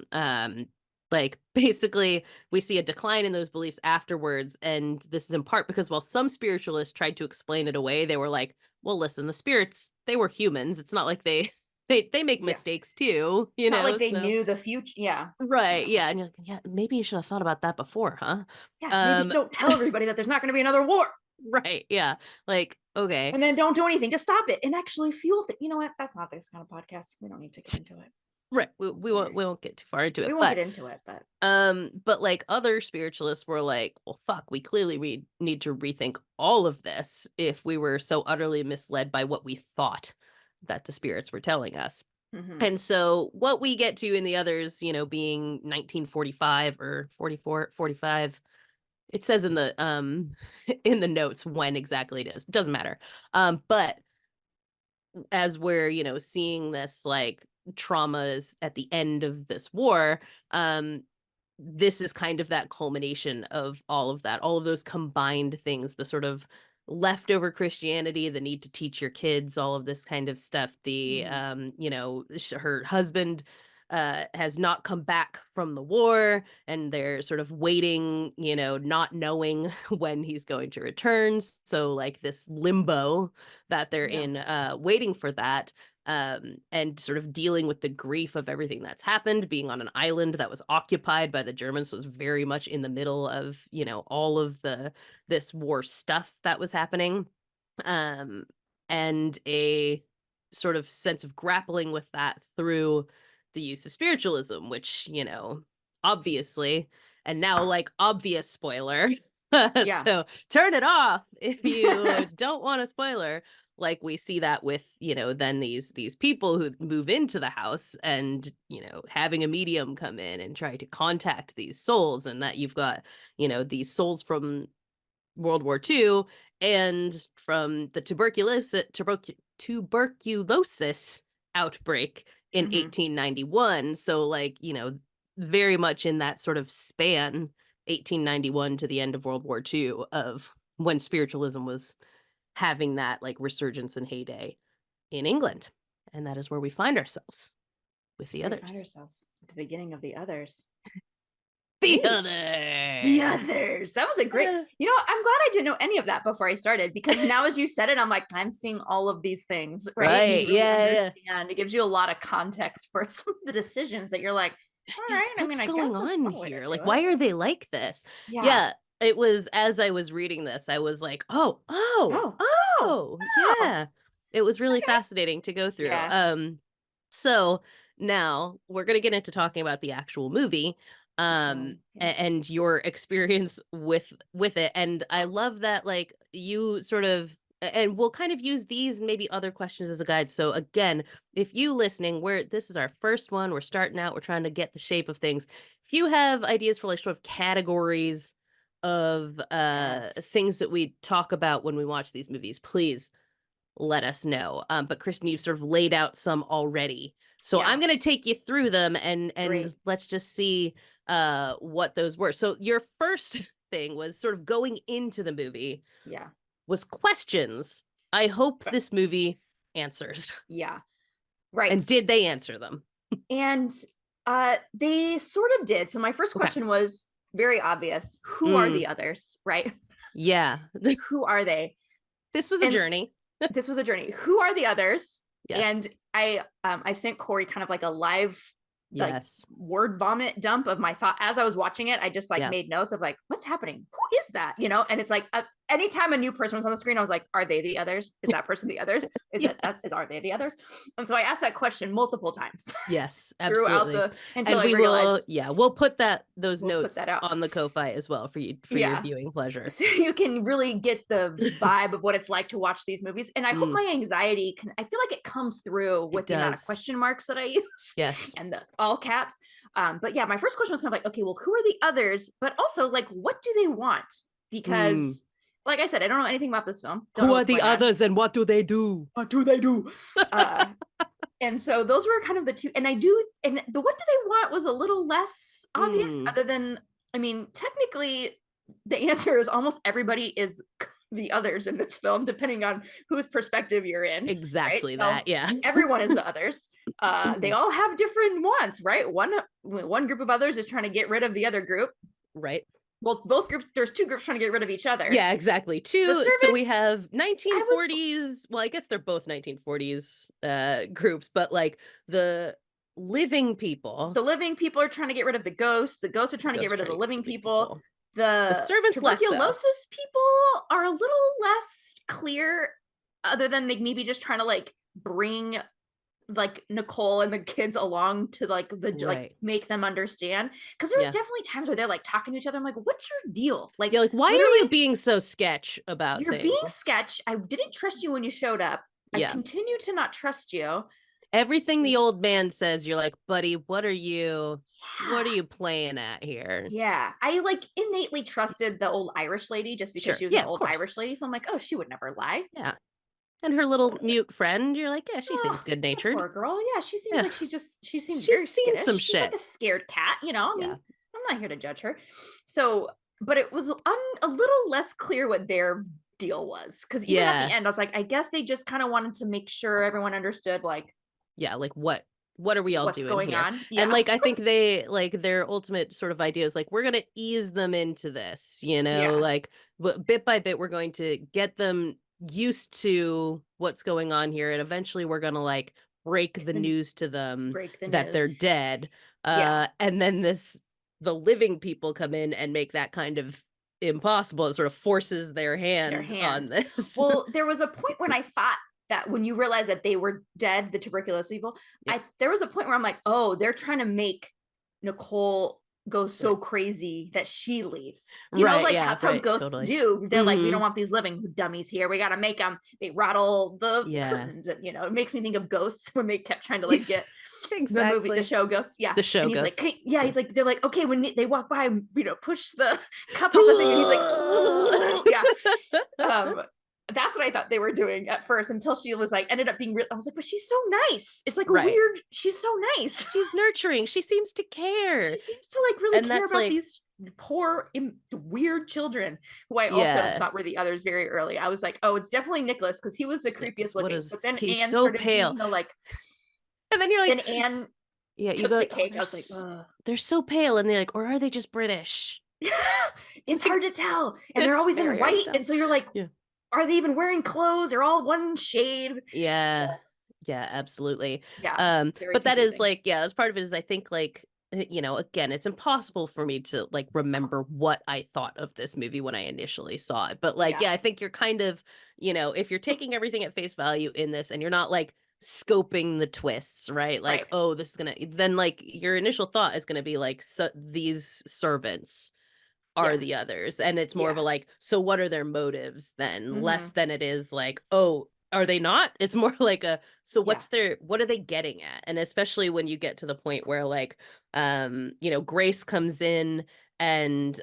Like, basically, we see a decline in those beliefs afterwards, and this is in part because while some spiritualists tried to explain it away, they were like, well, listen, the spirits, they were humans. It's not like they make Yeah. mistakes too, It's not like they so knew the future. Yeah. right, Yeah. yeah, and you're like, yeah, maybe you should have thought about that before, huh? Yeah. Maybe don't tell everybody that there's not going to be another war. Right, yeah, like, okay. And then don't do anything to stop it and actually fuel you know what? That's not this kind of podcast. We don't need to get into it. Right, we won't get too far into it, We won't get into it, but like other spiritualists were like, well, fuck, we clearly need to rethink all of this if we were so utterly misled by what we thought that the spirits were telling us. And so what we get to in the others, being 1945 or 44, 45, it says in the in the notes when exactly it is. It doesn't matter. But as we're, seeing this like traumas at the end of this war, this is kind of that culmination of all of that, all of those combined things, the sort of leftover Christianity, the need to teach your kids all of this kind of stuff. The her husband has not come back from the war, and they're sort of waiting, not knowing when he's going to return. So like this limbo that they're in, waiting for that. And sort of dealing with the grief of everything that's happened, being on an island that was occupied by the Germans, was very much in the middle of, all of this war stuff that was happening. And a sort of sense of grappling with that through the use of spiritualism, which, obviously, and now like obvious spoiler. So turn it off if you don't want a spoiler. Like we see that with, then these people who move into the house and, having a medium come in and try to contact these souls, and that you've got, these souls from World War II and from the tuberculosis outbreak in 1891. So like, very much in that sort of span, 1891 to the end of World War II, of when spiritualism was having that like resurgence and heyday in England. And that is where we find ourselves with the others. We find ourselves at the beginning of the others. The others. The others. That was a great, I'm glad I didn't know any of that before I started, because now as you said it, I'm like, I'm seeing all of these things, right? Right. Really yeah. And it gives you a lot of context for some of the decisions that you're like, all right, what's I going guess on here? Like, why are they like this? Yeah. It was, as I was reading this, I was like, oh, yeah. It was really fascinating to go through. Yeah. So now we're going to get into talking about the actual movie, and your experience with it. And I love that, like, you sort of, and we'll kind of use these and maybe other questions as a guide. So again, if you listening, this is our first one, we're starting out, we're trying to get the shape of things. If you have ideas for like sort of categories of things that we talk about when we watch these movies, please let us know. But Kristen, you've sort of laid out some already. So I'm going to take you through them and let's just see what those were. So your first thing was sort of going into the movie. Yeah. Was questions I hope this movie answers. Yeah. Right. And did they answer them? And they sort of did. So my first question was very obvious. Who are the others, right? Yeah. Who are they? This was a journey. This was a journey. Who are the others? Yes. And I sent Corey kind of like a live word vomit dump of my thought as I was watching it. I just made notes of like, what's happening? Who is that? And it's like anytime a new person was on the screen, I was like, are they the others? Is that person the others? Are they the others? And so I asked that question multiple times. Yes, absolutely. Until I realized. We'll put those notes on the Ko-Fi as well for you your viewing pleasure. So you can really get the vibe of what it's like to watch these movies. And I hope my anxiety I feel like it comes through with the amount of question marks that I use. Yes. And the all caps. But yeah, my first question was kind of like, okay, well, who are the others? But also like, what do they want? Because like I said, I don't know anything about this film. Who are the others and what do they do? What do they do? And so those were kind of the two. And the what do they want was a little less obvious, other than, I mean, technically the answer is almost everybody is the others in this film, depending on whose perspective you're in. Exactly right? that. Yeah. Everyone is the others. They all have different wants, right? One group of others is trying to get rid of the other group. Right. Well, both groups, there's two groups trying to get rid of each other. Yeah, exactly. The So we servants, have 1940s. Well, I guess they're both 1940s groups, but like the living people. the living people are trying to get rid of the ghosts. The ghosts are trying to get rid of the living people. The servants less so. tuberculosis people are a little less clear, other than like maybe just trying to like bring like Nicole and the kids along to like the like make them understand, because there was definitely times where they're like talking to each other. I'm like, what's your deal? Like, yeah, like why are you being so sketch about you're things? being sketch. I didn't trust you when you showed up. I continue to not trust you. Everything the old man says, you're like, buddy, what are you playing at here? Yeah, I like innately trusted the old Irish lady just because she was an old Irish lady. So I'm like, oh, she would never lie. Yeah. And her little mute friend, you're like, yeah, she seems good natured. Poor girl. Yeah, she seems like she seems She's very seen skittish. some She's shit. like a scared cat, you know. I mean, I'm not here to judge her. So, but it was a little less clear what their deal was, because even at the end, I was like, I guess they just kind of wanted to make sure everyone understood, like, like what are we all what's doing going here? on? And like I think they like their ultimate sort of idea is like, we're gonna ease them into this, you know, like bit by bit we're going to get them used to what's going on here, and eventually we're gonna like break the news to them that they're dead. And then the living people come in and make that kind of impossible. It sort of forces their hand on this. Well, there was a point when I thought that when you realize that they were dead, the tuberculosis people, there was a point where I'm like, oh, they're trying to make Nicole go so crazy that she leaves. You know, like that's how ghosts do. They're like, we don't want these living dummies here. We got to make them. They rattle the curtains. And, you know, it makes me think of Ghosts when they kept trying to like get the show Ghosts. Yeah. The show and he's Ghosts. like, hey, he's like, they're like, okay, when they walk by, you know, push the cup off the thing. And he's like, yeah. That's what I thought they were doing at first, until she was like, ended up being real. I was like, but she's so nice. It's like a weird, she's so nice. She's nurturing. She seems to care. She seems to like really care about these poor, weird children, who I also thought were the others very early. I was like, oh, it's definitely Nicholas, because he was the creepiest looking. But then Anne so started pale. being the like, and then you're like, then Anne you go, the cake. I was like, they're so pale, and they're like, or are they just British? It's hard to tell, and they're always in white, and so you're like, are they even wearing clothes? They're all one shade. Yeah, absolutely. Yeah. But that is like, as part of it is, I think, like, you know, again, it's impossible for me to like remember what I thought of this movie when I initially saw it. But like, I think you're kind of, you know, if you're taking everything at face value in this and you're not like scoping the twists, right? Like, oh, this is gonna, then like your initial thought is gonna be like, so these servants are the others, and it's more of a like, so what are their motives then? Less than it is like, oh, are they not? It's more like a, so what are they getting at? And especially when you get to the point where like you know, Grace comes in and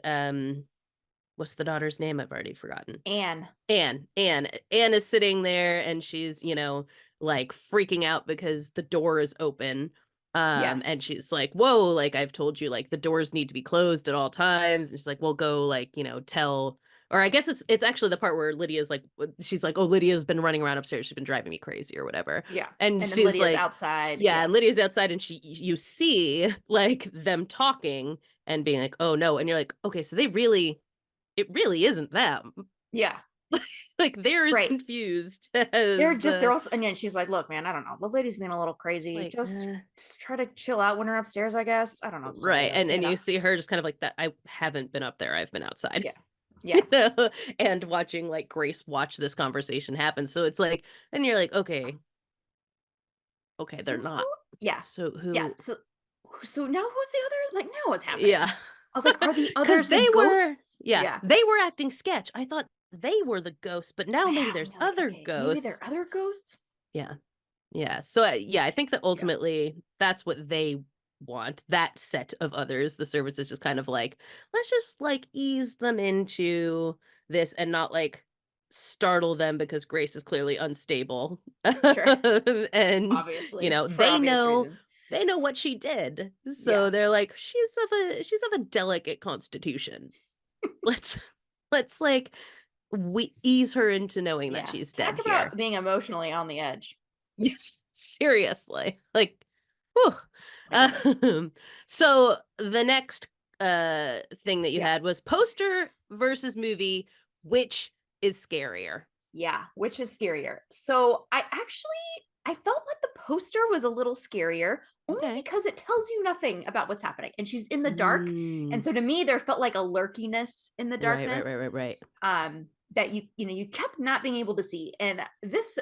what's the daughter's name? I've already forgotten. Anne is sitting there, and she's, you know, like freaking out because the door is open. And she's like, whoa, like, I've told you, like, the doors need to be closed at all times. And she's like, well, go, like, you know, tell, or I guess it's actually the part where Lydia's like, she's like, oh, Lydia's been running around upstairs. She's been driving me crazy or whatever. Yeah. And she's Lydia's like outside. And Lydia's outside, and you see like them talking and being like, oh no. And you're like, okay, so it really isn't them. Yeah. Like they're as confused as, they're also, and then she's like, look, man, I don't know, the lady's being a little crazy, like, just try to chill out when we're upstairs, I guess. I don't know. Right. And you see her just kind of like that. I haven't been up there, I've been outside. Yeah. You know? And watching like Grace watch this conversation happen. So it's like, and you're like, okay, so they're not. So who? Yeah. So now who's the other? Like, now what's happening? Yeah. I was like, are the others they the were ghosts? They were acting sketch. I thought they were the ghosts, but now maybe there's other ghosts. Maybe there are other ghosts. Yeah. So I think that ultimately that's what they want. That set of others, the servants, is just kind of like, let's just like ease them into this and not like startle them, because Grace is clearly unstable. Sure. And obviously, you know, they know what she did. So they're like, she's of a delicate constitution. let's like we ease her into knowing that she's dead. Talk about being emotionally on the edge. Seriously. Like, Whew. My goodness. So the next thing that you Yeah. had was poster versus movie, which is scarier? Yeah, which is scarier? So I felt like the poster was a little scarier only Okay. because it tells you nothing about what's happening and she's in the dark. And Mm, so to me, there felt like a lurkiness in the right, darkness right. that you kept not being able to see. And this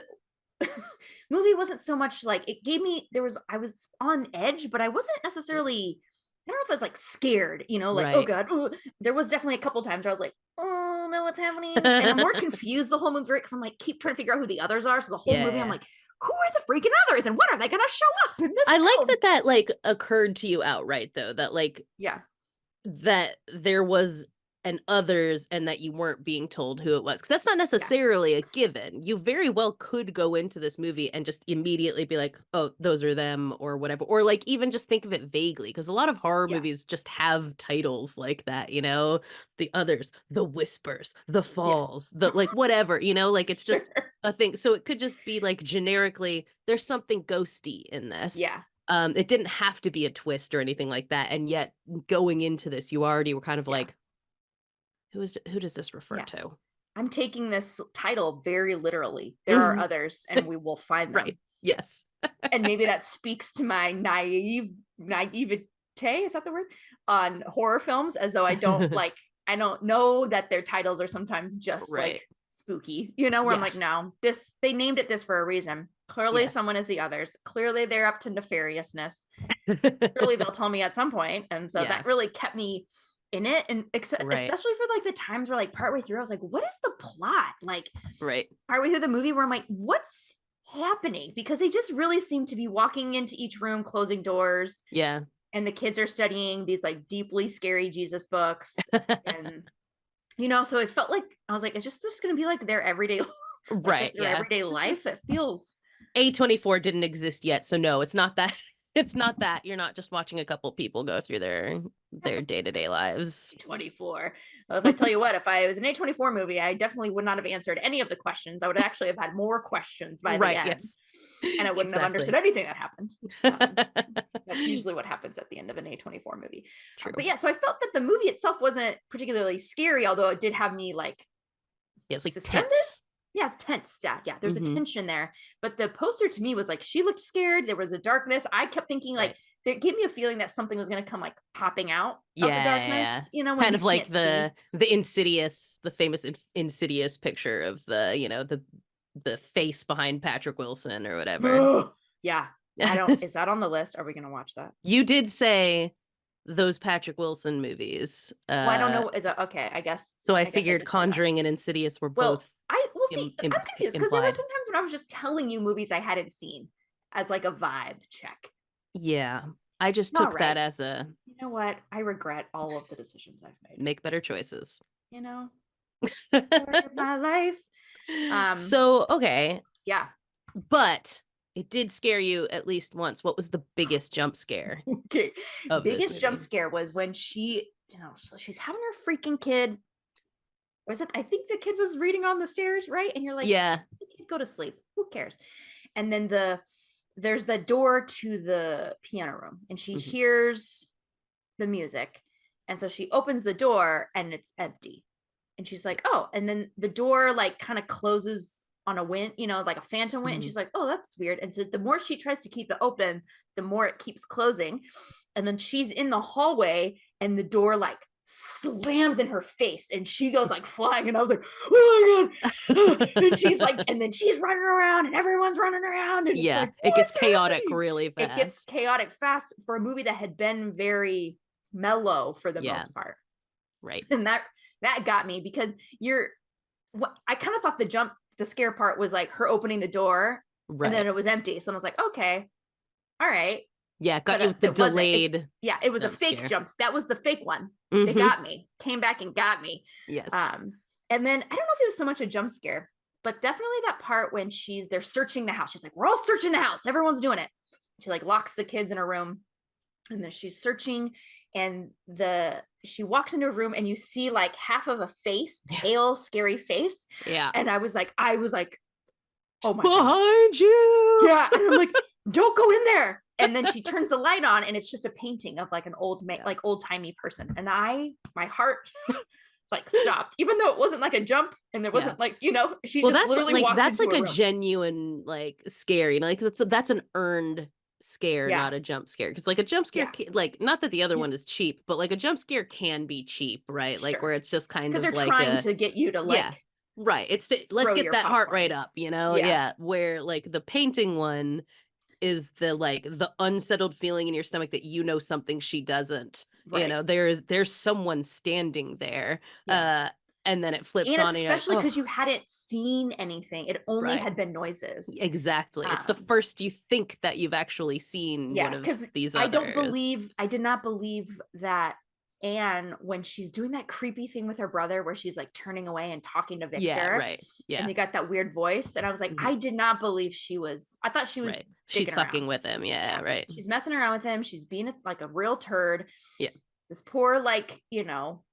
movie wasn't so much like it gave me I was on edge, but I wasn't necessarily, I don't know if I was like scared, like, oh Right. God. Ooh. There was definitely a couple times where I was like, oh no, what's happening? And I'm more confused the whole movie because I'm like, keep trying to figure out who the others are. So the whole movie, I'm Yeah. like, who are the freaking others? And when are they gonna show up in this I like film? that like occurred to you outright though, that like Yeah. that there was an others and that you weren't being told who it was. Because that's not Yeah. necessarily a given. You very well could go into this movie and just immediately be like, oh, those are them or whatever. Or like even just think of it vaguely. Because a lot of horror Yeah. movies just have titles like that, you know, the others, the whispers, the falls, the like whatever, you know, like it's just a thing. So it could just be like generically, there's something ghosty in this. Yeah. It didn't have to be a twist or anything like that. And yet going into this, you already were kind of Yeah. like, who does this refer Yeah. to? I'm taking this title very literally. There are Mhm. others and we will find them. Right. Yes. And maybe that speaks to my naivete, is that the word, on horror films, as though I don't know that their titles are sometimes just Right. like spooky, where I'm Yeah. like, no, they named it this for a reason. Clearly Yes. someone is the others. Clearly they're up to nefariousness. Clearly they'll tell me at some point. And so Yeah. that really kept me in it. And Right. especially for like the times where like partway through, I was like, what is the plot? Like Right. partway through the movie where I'm like, what's happening? Because they just really seem to be walking into each room, closing doors. Yeah. And the kids are studying these like deeply scary Jesus books. And so it felt like I was like, it's just going to be like their everyday Right. just their Yeah. everyday life. That feels A24 didn't exist yet, so no, it's not that. It's not that. You're not just watching a couple people go through their day-to-day lives. 24. Well, if I tell you what, if I was an A24 movie, I definitely would not have answered any of the questions. I would actually have had more questions by the end. Yes. And I wouldn't have understood anything that happened. That's usually what happens at the end of an A24 movie. True. But yeah, so I felt that the movie itself wasn't particularly scary, although it did have me like, it's like suspended? tense. Yeah, it's tense. Yeah. There's a tension there. But the poster to me was like, she looked scared. There was a darkness. I kept thinking like, it gave me a feeling that something was going to come like popping out of the darkness, when kind of like the Insidious, the famous Insidious picture of the face behind Patrick Wilson or whatever. Yeah. Is that on the list? Are we going to watch that? You did say those Patrick Wilson movies. Well, I don't know. Is that okay? I guess. So I figured Conjuring and Insidious were both. We'll see. I'm confused because there were sometimes when I was just telling you movies I hadn't seen as like a vibe check. Yeah, I just took that as a. You know what? I regret all of the decisions I've made. Make better choices. Story of my life. So okay. Yeah. But it did scare you at least once. What was the biggest jump scare? Okay. Biggest jump scare was when she, so she's having her freaking kid. Was it? I think the kid was reading on the stairs, right? And you're like, yeah, go to sleep. Who cares? And then there's the door to the piano room, and she hears the music, and so she opens the door, and it's empty, and she's like, oh, and then the door like kind of closes on a wind, like a phantom wind, and she's like, oh, that's weird. And so the more she tries to keep it open, the more it keeps closing, and then she's in the hallway, and the door like slams in her face and she goes like flying, and I was like, oh my god. And she's like, and then she's running around and everyone's running around, and it gets chaotic really fast. It gets chaotic fast for a movie that had been very mellow for the most part, right? And that got me because I kind of thought the scare part was like her opening the door, and then it was empty, so I was like, okay, all right. Yeah, got you with the delayed. It was a fake jump. That was the fake one. They got me. Came back and got me. Yes. And then I don't know if it was so much a jump scare, but definitely that part when they're searching the house. She's like, we're all searching the house. Everyone's doing it. She like locks the kids in a room, and then she's searching, and she walks into a room, and you see like half of a face, pale, scary face. Yeah. And I was like, oh my behind God. you. Yeah. And I'm like, don't go in there. and then she turns the light on and it's just a painting of like an like old-timey person. And my heart like stopped, even though it wasn't like a jump and there wasn't like, she just that's literally walked that's into like a room. genuine like scary, like that's an earned scare, not a jump scare. Because like a jump scare, like not that the other one is cheap, but like a jump scare can be cheap, right? Like where it's just kind of they're like trying to get you to like right. It's let's get that heart rate up, where like the painting one is the unsettled feeling in your stomach that something she doesn't. Right. There's someone standing there. And then it flips and on, especially because you hadn't seen anything. It only Right. had been noises. Exactly. It's the first you think that you've actually seen one of these others. I did not believe that Anne, when she's doing that creepy thing with her brother where she's like turning away and talking to Victor. Yeah, right. Yeah. And they got that weird voice. And I was like, I did not believe I thought she was she's fucking with him. Yeah, right. She's messing around with him. She's being like a real turd. Yeah. This poor, like,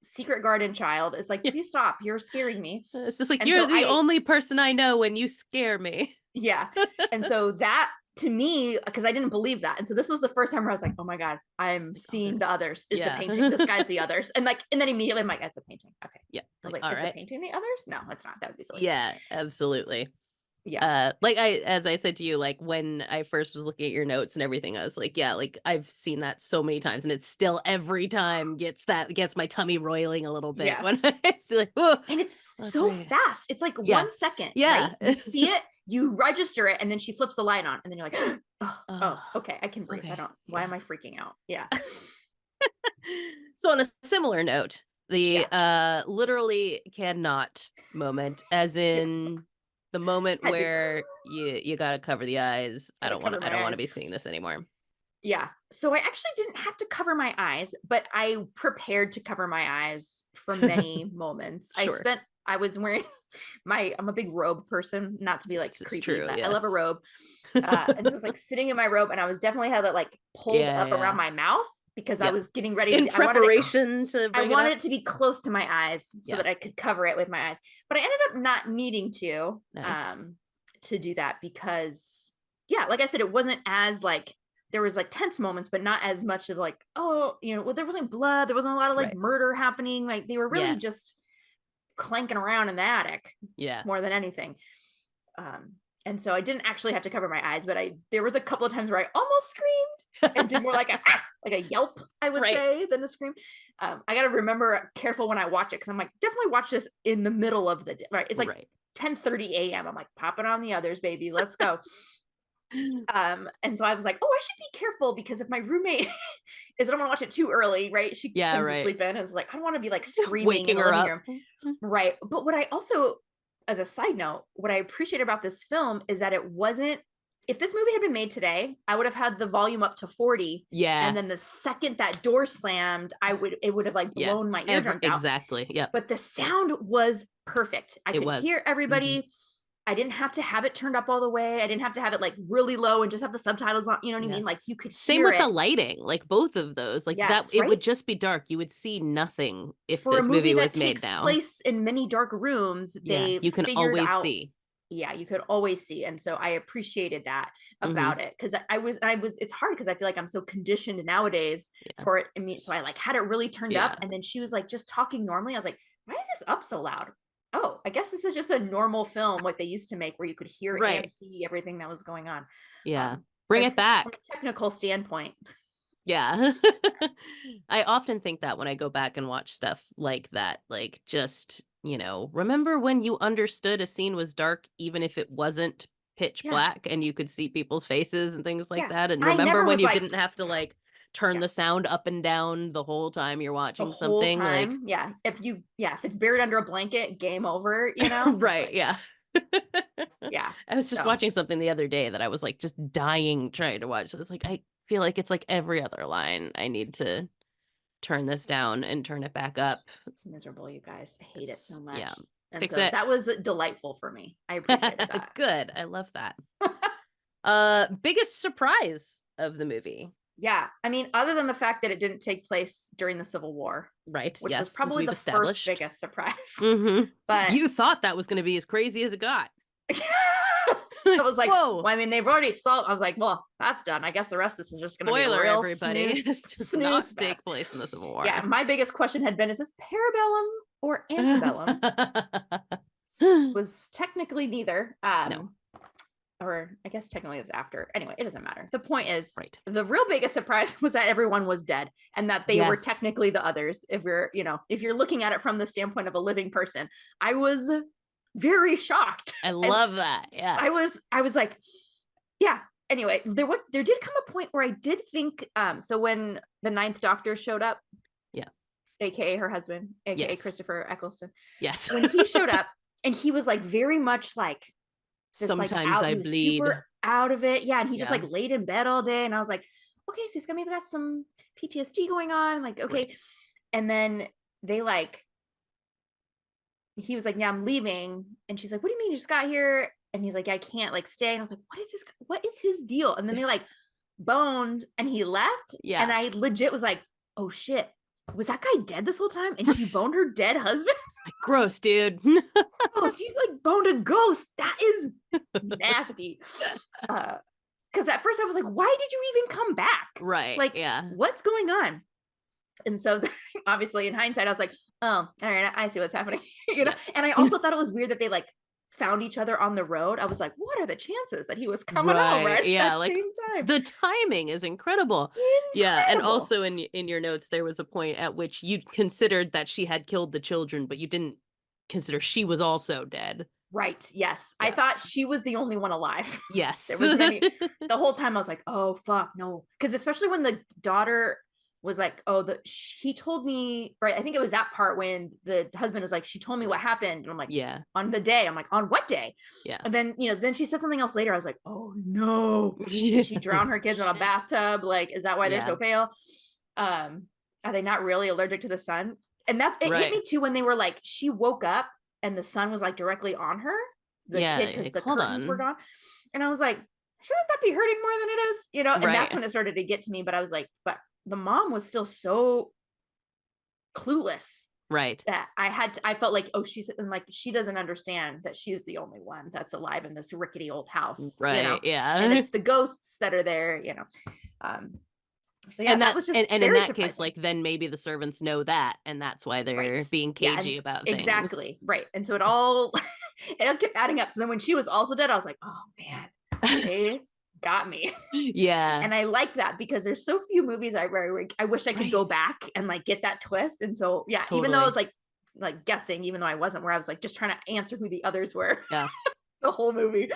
secret garden child is like, please stop. You're scaring me. It's just like, you're the only person I know when you scare me. Yeah. And so that, to me, because I didn't believe that. And so this was the first time where I was like, oh my God, I'm seeing the others. Is the painting. This guy's the others. And then immediately I'm like, that's a painting. Okay. Yeah. I was like, is the painting the others? No, it's not. That would be silly. Yeah, absolutely. Yeah. As I said to you, like when I first was looking at your notes and everything, I was like, yeah, like I've seen that so many times, and it still every time gets my tummy roiling a little bit when it's like, oh, and it's so fast. It's like 1 second. Yeah. Right? You see it, you register it, and then she flips the light on, and then you're like, oh, okay, I can breathe. Okay. Why am I freaking out? Yeah. So on a similar note, the literally cannot moment, as in the moment where you gotta cover the eyes. I don't want to be seeing this anymore. Yeah. So I actually didn't have to cover my eyes, but I prepared to cover my eyes for many moments. Sure. I was wearing I'm a big robe person, not to be like creepy. True, I love a robe. And so I was like sitting in my robe, and I was definitely had it like pulled up around my mouth because I was getting ready in preparation I wanted it to be close to my eyes so that I could cover it with my eyes. But I ended up not needing to do that because like I said, it wasn't as like, there was like tense moments, but not as much of like, there wasn't blood, there wasn't a lot of like murder happening. Like they were really just clanking around in the attic more than anything. And so I didn't actually have to cover my eyes, but there was a couple of times where I almost screamed and did more like a yelp, I would say, than a scream. I got to remember careful when I watch it, because I'm like, definitely watch this in the middle of the day. Right. It's like 10:30 a.m. I'm like, popping on the others, baby. Let's go. And so I was like, oh, I should be careful, because if my roommate I don't want to watch it too early, right? She tends to sleep in, and it's like, I don't want to be like screaming waking her up. Right. But what I also, as a side note, what I appreciate about this film is that it wasn't, if this movie had been made today, I would have had the volume up to 40. Yeah. And then the second that door slammed, it would have like blown my eardrums out. Exactly. Yeah. But the sound was perfect. I could hear everybody. Mm-hmm. I didn't have to have it turned up all the way. I didn't have to have it like really low and just have the subtitles on. You know what I mean? Like you could hear Same with the lighting, like both of those. Like it would just be dark. You would see nothing if this movie was made now. For a movie that takes place in many dark rooms, you can always see. Yeah, you could always see. And so I appreciated that about it, because I was, it's hard because I feel like I'm so conditioned nowadays for it. I mean, so I like had it really turned up, and then she was like just talking normally. I was like, why is this up so loud? Oh, I guess this is just a normal film like they used to make, where you could hear and see everything that was going on. Yeah. Bring it back. From a technical standpoint. Yeah. I often think that when I go back and watch stuff like that, like just, remember when you understood a scene was dark, even if it wasn't pitch black and you could see people's faces and things like that. And remember when you didn't have to like turn the sound up and down the whole time you're watching something. Like, if it's buried under a blanket, game over, right. Yeah. I was just So. watching something the other day that I was like just dying trying to watch. So it's like, I feel like it's like every other line. I need to turn this down and turn it back up. It's miserable, you guys. I hate it so much. Yeah. And Fix so it. that was delightful for me. I appreciated that. Good. I love that. Biggest surprise of the movie. Yeah. I mean, other than the fact that it didn't take place during the Civil War. Right. Which was probably the first biggest surprise. Mm-hmm. But you thought that was going to be as crazy as it got. I was like, whoa. well, I mean, they've already solved. I was like, well, that's done. I guess the rest of this is just going to be a Spoiler, real everybody. snooze, This does not snooze take fest. place in the Civil War. Yeah, my biggest question had been, is this parabellum or antebellum? Was technically neither. No. Or I guess technically it was after. Anyway, it doesn't matter. The point is, Right. the real biggest surprise was that everyone was dead and that they were Yes. technically the others. If you're looking at it from the standpoint of a living person, I was very shocked. I love that. Yeah. I was like, yeah. Anyway, there did come a point where I did think, so when the Ninth Doctor showed up, Yeah, aka her husband, aka Yes. Christopher Eccleston, yes. when he showed up, and he was like very much like this, Sometimes like I he was bleed. super out of it. Yeah, and he just Yeah. like laid in bed all day, and I was like, okay, so he's maybe got some PTSD going on. Like, okay. Right. And then they like, he was like, yeah, I'm leaving. And she's like, what do you mean you just got here? And he's like, I can't like stay. And I was like, what is his deal? And then they like boned and he left. Yeah. And I legit was like, oh shit, was that guy dead this whole time? And she boned her dead husband? Like, gross, dude. Oh, she like boned a ghost. That is nasty. Because at first I was like, why did you even come back? Right. Like, yeah. what's going on? And so obviously in hindsight, I was like, oh, all right, I see what's happening. Yeah. And I also thought it was weird that they like found each other on the road. I was like, what are the chances that he was coming over at Yeah, the like same time? the timing is incredible. Yeah, and also in your notes there was a point at which you considered that she had killed the children, but you didn't consider she was also dead. Right. Yes. Yeah. I thought she was the only one alive. Yes. There wasn't any. The whole time I was like, oh fuck no, because especially when the daughter was like, oh, he told me, right, I think it was that part when the husband was like, she told me what happened, and I'm like, Yeah. on the day. I'm like, on what day? Yeah. And then then she said something else later. I was like, oh no, did she drown her kids in a bathtub? Like, is that why they're so pale? Are they not really allergic to the sun? And that's it. Hit me too when they were like, she woke up and the sun was like directly on her, the kid, because like, the curtains were gone. And I was like, shouldn't that be hurting more than it is? And that's when it started to get to me. But I was like, but the mom was still so clueless, right, that I felt like, oh, she doesn't understand that she's the only one that's alive in this rickety old house, right? Yeah, and it's the ghosts that are there, so yeah, and that was just and in very that surprising. case, like, then maybe the servants know that, and that's why they're being cagey about things. Exactly, right. And so it all kept adding up. So then when she was also dead, I was like, oh man, they got me. Yeah. And I like that because there's so few movies I wish I could go back and like get that twist. And so yeah, even though I was like guessing, even though I wasn't, where I was like just trying to answer who the others were. Yeah. The whole movie.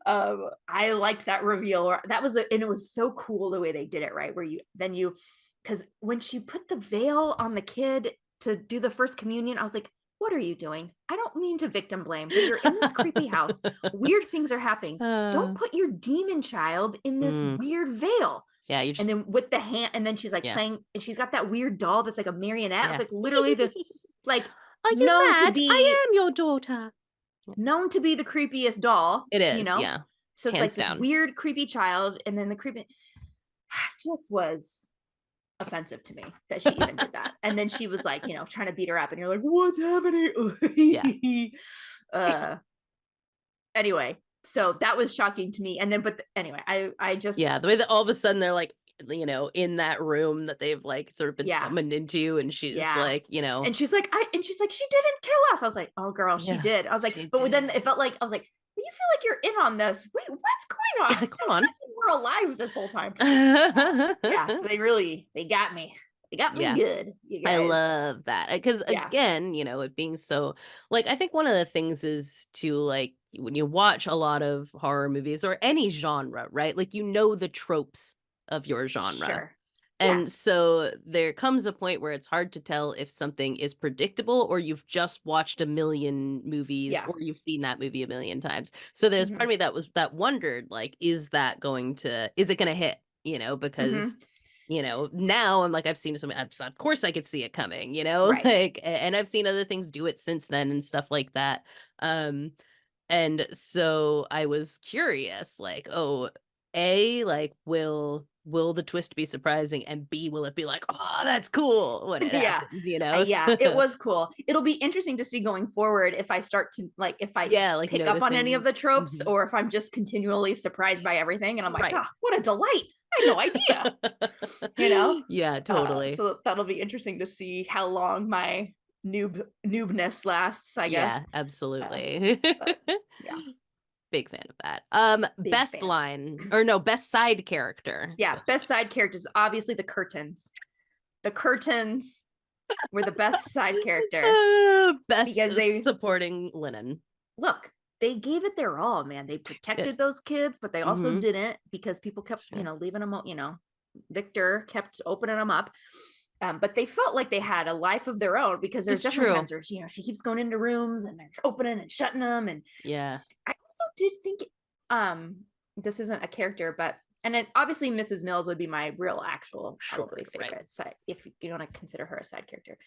I liked that reveal. And it was so cool the way they did it, right? Where because when she put the veil on the kid to do the first communion, I was like, what are you doing? I don't mean to victim blame, but you're in this creepy house. Weird things are happening. Don't put your demon child in this weird veil. Yeah, and then with the hand, and then she's like playing, and she's got that weird doll that's like a marionette. It's like literally the like are you known mad? to be. I am your daughter. Known to be the creepiest doll. It is, yeah. So it's hands like down. This weird, creepy child, and then the creepy just was offensive to me that she even did that. And then she was like, trying to beat her up, and you're like, what's happening? Anyway, so that was shocking to me. And then, anyway, I just the way that all of a sudden they're like, in that room that they've like sort of been summoned into, and she's like, and she's like, she didn't kill us. I was like, oh girl, she did. I was like, but then it felt like I was like, well, you feel like you're in on this. Wait, what's going on? Come on. We're alive this whole time. So they got me. They got me good. You guys. I love that because again, it being so like, I think one of the things is to like, when you watch a lot of horror movies or any genre, right? Like, the tropes of your genre. Sure. And so there comes a point where it's hard to tell if something is predictable or you've just watched a million movies or you've seen that movie a million times. So there's part of me that wondered, like, is it going to hit, because, now I'm like, I've seen some, of course I could see it coming, like, and I've seen other things do it since then and stuff like that. And so I was curious, like, like, will will the twist be surprising, and B, will it be like, oh, that's cool when it Yeah. happens, you know? Yeah, it was cool. It'll be interesting to see going forward if I start to like if I like pick up on any of the tropes Mhm. or if I'm just continually surprised by everything and I'm like, Right. ah, what a delight. I had no idea. You know? Yeah, totally. So that'll be interesting to see how long my noobness lasts, I guess. Yeah, absolutely. Yeah. Big fan of that. Big Best fan. line, or no, best side character. Yeah, That's best side characters, obviously the curtains. The curtains were the best side character. Best because they supporting linen. look, they gave it their all, man. They protected those kids, but they also Mhm. didn't because people kept, Sure. leaving them, Victor kept opening them up. But they felt like they had a life of their own because there's It's definitely true. times where she keeps going into rooms and they're opening and shutting them. And Yeah. I also did think this isn't a character, but and then obviously Mrs. Mills would be my real actual probably Sure, right. favorite side if you want to consider her a side character.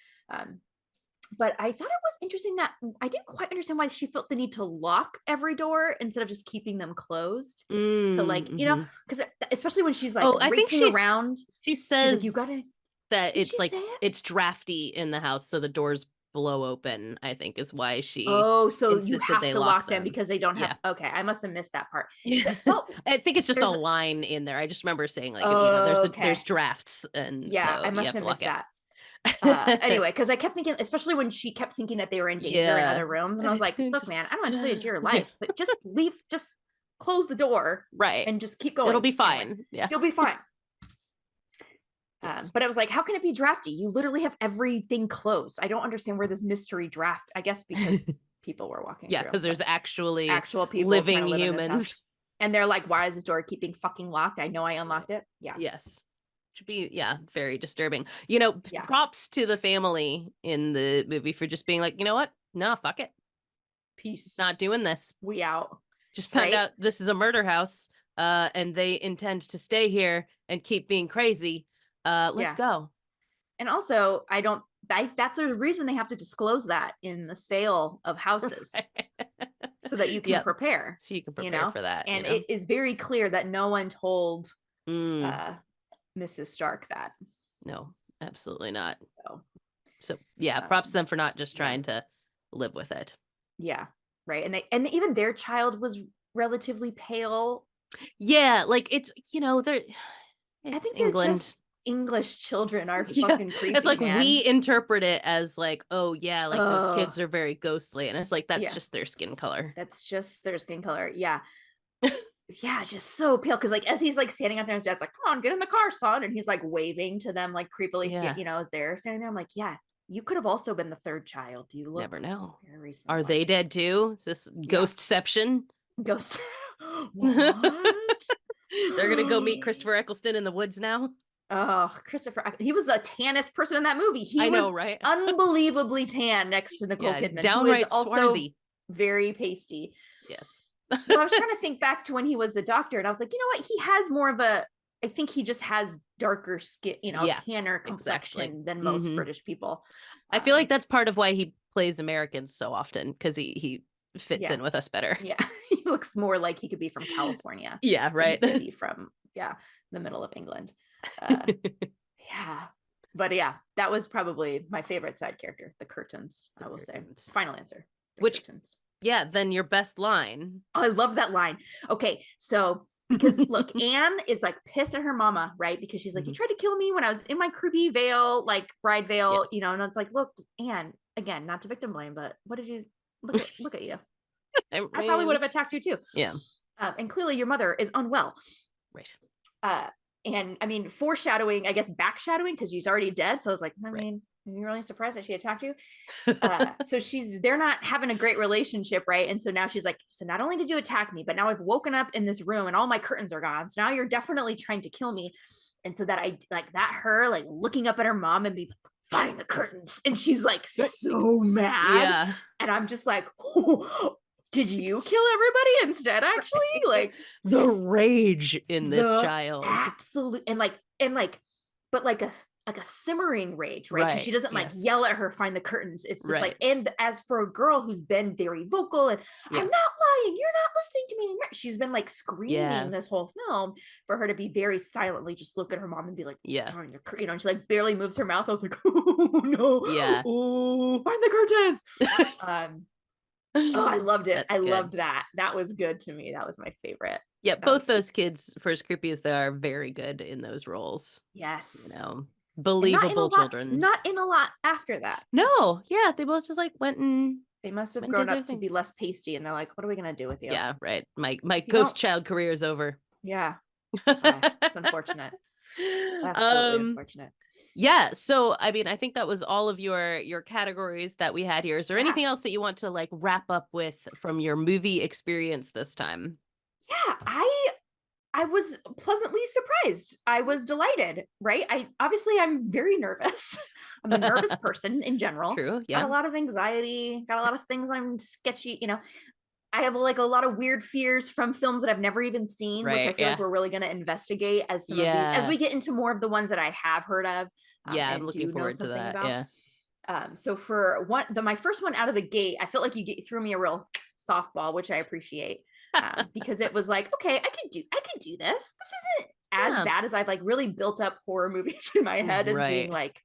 But I thought it was interesting that I didn't quite understand why she felt the need to lock every door instead of just keeping them closed. To like, Mhm. because especially when she's like I think racing around. she She's says like, you gotta. that Did it's she like say it? it's drafty in the house, so the doors blow open, I think is why she Oh, so you insisted have they to lock lock them because they don't have. Yeah. Okay, I must have missed that part. Yeah. It felt I think it's just a there's- line in there. I just remember saying like, okay. there's drafts, and Yeah, so I you must have have to lock missed it. that. Anyway, because I kept thinking, especially when she kept thinking that they were in danger in Yeah. other rooms, and I was like, look, Just- man, I don't want to tell you your life, but just leave, just close the door Right. and just keep going. It'll be Anyway, fine. Yeah. you'll be fine. Yes. But I was like, how can it be drafty? You literally have everything closed. I don't understand where this mystery draft. I guess because people were walking. Yeah, through, because there's but actually actual people living trying to live in this house. humans. And they're like, why is this door keeping fucking locked? I know I unlocked it. Yeah. Yes. Should be, very disturbing. Yeah. Props to the family in the movie for just being like, you know what? No, fuck it. Peace. Not doing this. We out. Just found Right? out this is a murder house, and they intend to stay here and keep being crazy. Let's Yeah. go. And also, that's the reason they have to disclose that in the sale of houses so that you can Yep. prepare. So you can prepare for that. And it is very clear that no one told Mm, Mrs. Stark that. no, absolutely not. So, So props to them for not just trying to live with it. yeah, right. And even their child was relatively pale. Yeah, like it's they're. I think England. they're just English children are Yeah, fucking creepy. it's like man. we interpret it as like, oh yeah, like those kids Ugh. are very ghostly, and it's like that's Yeah. just their skin color. That's just their skin color. Yeah. Yeah, just so pale. Cause like as he's like standing up there, his dad's like, come on, get in the car, son. And he's like waving to them like creepily, Yeah. as they're standing there. I'm like, yeah, you could have also been the third child. You look Never know. very similar. Are they dead too? Is this ghostception? Ghost? What? They're gonna go meet Christopher Eccleston in the woods now. Oh, Christopher. He was the tannest person in that movie. He I know, was right? unbelievably tan next to Nicole Yeah, it's Kidman, who downright is also swarthy. very pasty. Yes. Well, I was trying to think back to when he was the doctor, and I was like, you know what? He has more of a. I think he just has darker skin, Yeah, tanner complexion exactly. than most Mhm. British people. I feel like that's part of why he plays Americans so often, because he fits Yeah. in with us better. Yeah, he looks more like he could be from California. Yeah, than right. he could be from the middle of England. Yeah, but yeah, that was probably my favorite side character, the curtains. I will say, curtains. final answer. The Which- curtains. Yeah, then your best line. Oh, I love that line. Okay, so because look, Anne is like pissed at her mama, right? Because she's like, you tried to kill me when I was in my creepy veil, like bride veil, and it's like, look, Anne, again, not to victim blame, but what did you look at you? I probably would have attacked you too. Yeah. And clearly your mother is unwell. Right. And I mean, foreshadowing, I guess backshadowing, because she's already dead. So I was like, I mean, are you really surprised that she attacked you? So they're not having a great relationship, right? And so now she's like, so not only did you attack me, but now I've woken up in this room and all my curtains are gone. So now you're definitely trying to kill me. And so that her like looking up at her mom and be like, find the curtains. And she's like so mad. Yeah. And I'm just like, oh, did you kill everybody instead? Actually, like the rage in this child. Absolutely. And like but like a simmering rage, right? Because she doesn't like yell at her, find the curtains. It's this like, and as for a girl who's been very vocal and I'm not lying, you're not listening to me. She's been like screaming this whole film, for her to be very silently just look at her mom and be like, find the you know, and she like barely moves her mouth. I was like, oh no, oh, find the curtains. Oh, I loved it. I loved that. That was good to me. That was my favorite. Yeah, both those kids, for as creepy as they are, very good in those roles. Yes. You know, believable children. Not in a lot after that. No, yeah, they both just like went and they must have grown up to be less pasty, and they're like, what are we gonna do with you? Yeah, right. My ghost child career is over. Yeah. It's unfortunate. Absolutely unfortunate. Yeah, so I mean, I think that was all of your categories that we had here. Is there anything else that you want to like wrap up with from your movie experience this time? Yeah, I was pleasantly surprised. I was delighted, right? I'm very nervous. I'm a nervous person in general. True, yeah. Got a lot of anxiety, got a lot of things I'm sketchy, you know. I have like a lot of weird fears from films that I've never even seen, which I feel like we're really going to investigate as some of these, as we get into more of the ones that I have heard of. I'm looking forward to that. About. Yeah. So for my first one out of the gate, I felt like you threw me a real softball, which I appreciate, because it was like, okay, I could do this. This isn't as bad as I've like really built up horror movies in my head as being like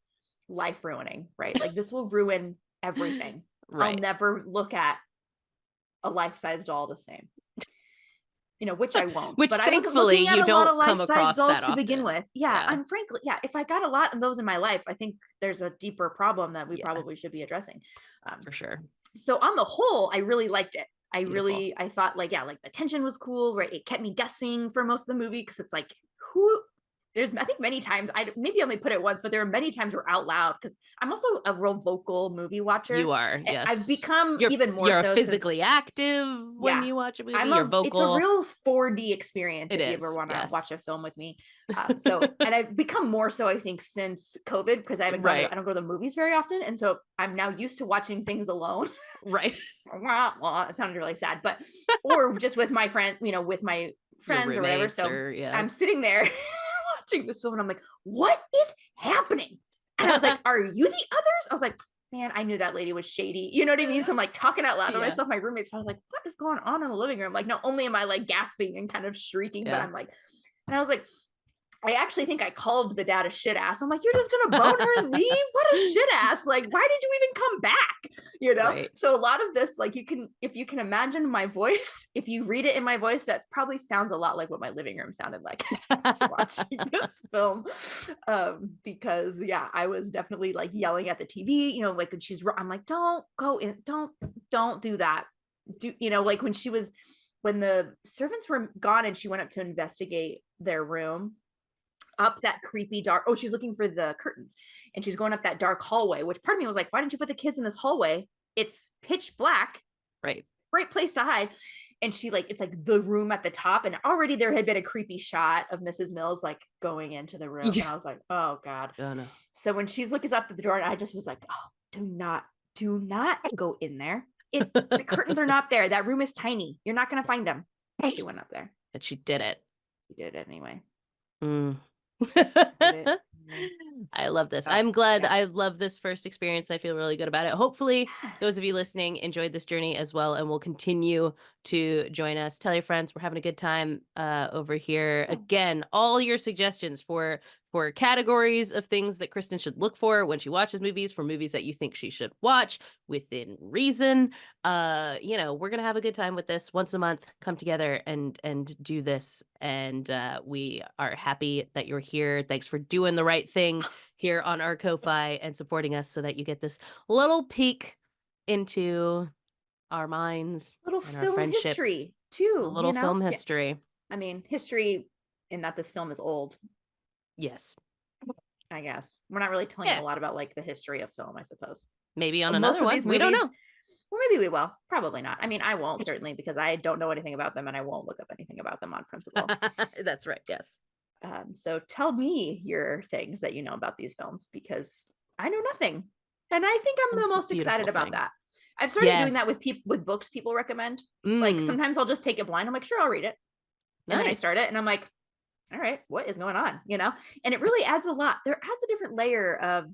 life ruining, right? Like this will ruin everything. I'll never look at a life-size doll the same, you know, which I won't. Which but thankfully I was looking at you a lot don't of come life-size across dolls that to often. begin with. And frankly, if I got a lot of those in my life, I think there's a deeper problem that we probably should be addressing. For sure. So on the whole, I really liked it. I thought like the tension was cool, right? It kept me guessing for most of the movie because it's like, I think many times, I maybe only put it once, but there are many times where out loud, because I'm also a real vocal movie watcher. You are, yes. I've become even more so. You're physically active when you watch a movie. You're vocal. It's a real 4D experience if you ever want to watch a film with me. And I've become more so, I think, since COVID, because I don't go to the movies very often. And so I'm now used to watching things alone. Right. Well, it sounded really sad, but, or just with my friend, you know, with my friends or whatever. So I'm sitting there watching this film and I'm like, what is happening? And I was like, are you the others? I was like, man, I knew that lady was shady. You know what I mean? So I'm like talking out loud to myself, my roommates. I was like, what is going on in the living room? Like, not only am I like gasping and kind of shrieking, but I'm like, and I was like, I actually think I called the dad a shit ass. I'm like, you're just going to bone her and leave? What a shit ass. Like, why did you even come back? You know? So a lot of this, like if you can imagine my voice, if you read it in my voice, that probably sounds a lot like what my living room sounded like as I was watching this film. Because I was definitely like yelling at the TV, you know, like when I'm like, don't go in, don't do that. You know, like when the servants were gone and she went up to investigate their room, up that creepy dark, she's looking for the curtains and she's going up that dark hallway, which part of me was like, why didn't you put the kids in this hallway? It's pitch black, great place to hide. And she it's like the room at the top, and already there had been a creepy shot of Mrs. Mills like going into the room, and I was like, oh god. No. So when she's looking up at the door, and I just was like, oh, do not go in there. The curtains are not there. That room is tiny. You're not gonna find them. She went up there, and she did it. She did it anyway. I love this. I'm glad. I love this first experience. I feel really good about it. Hopefully those of you listening enjoyed this journey as well and will continue to join us. Tell your friends we're having a good time over here. Again, all your suggestions for categories of things that Kristen should look for when she watches movies, for movies that you think she should watch within reason. You know, we're gonna have a good time with this. Once a month, come together and do this. And we are happy that you're here. Thanks for doing the right thing here on our Ko-Fi and supporting us so that you get this little peek into our minds, little and film our friendships. History too. A little film history. I mean, history in that this film is old. Yes. I guess we're not really telling you a lot about like the history of film, I suppose. Maybe on another one. We don't know. Well, maybe we will. Probably not. I mean, I won't, certainly, because I don't know anything about them and I won't look up anything about them on principle. That's right. Yes. So tell me your things that you know about these films, because I know nothing. And I think I'm the most excited about that. I've started doing that with books people recommend. Like sometimes I'll just take it blind. I'm like, sure, I'll read it. And then I start it and I'm like, all right, what is going on? You know, and it really adds a lot. There adds a different layer of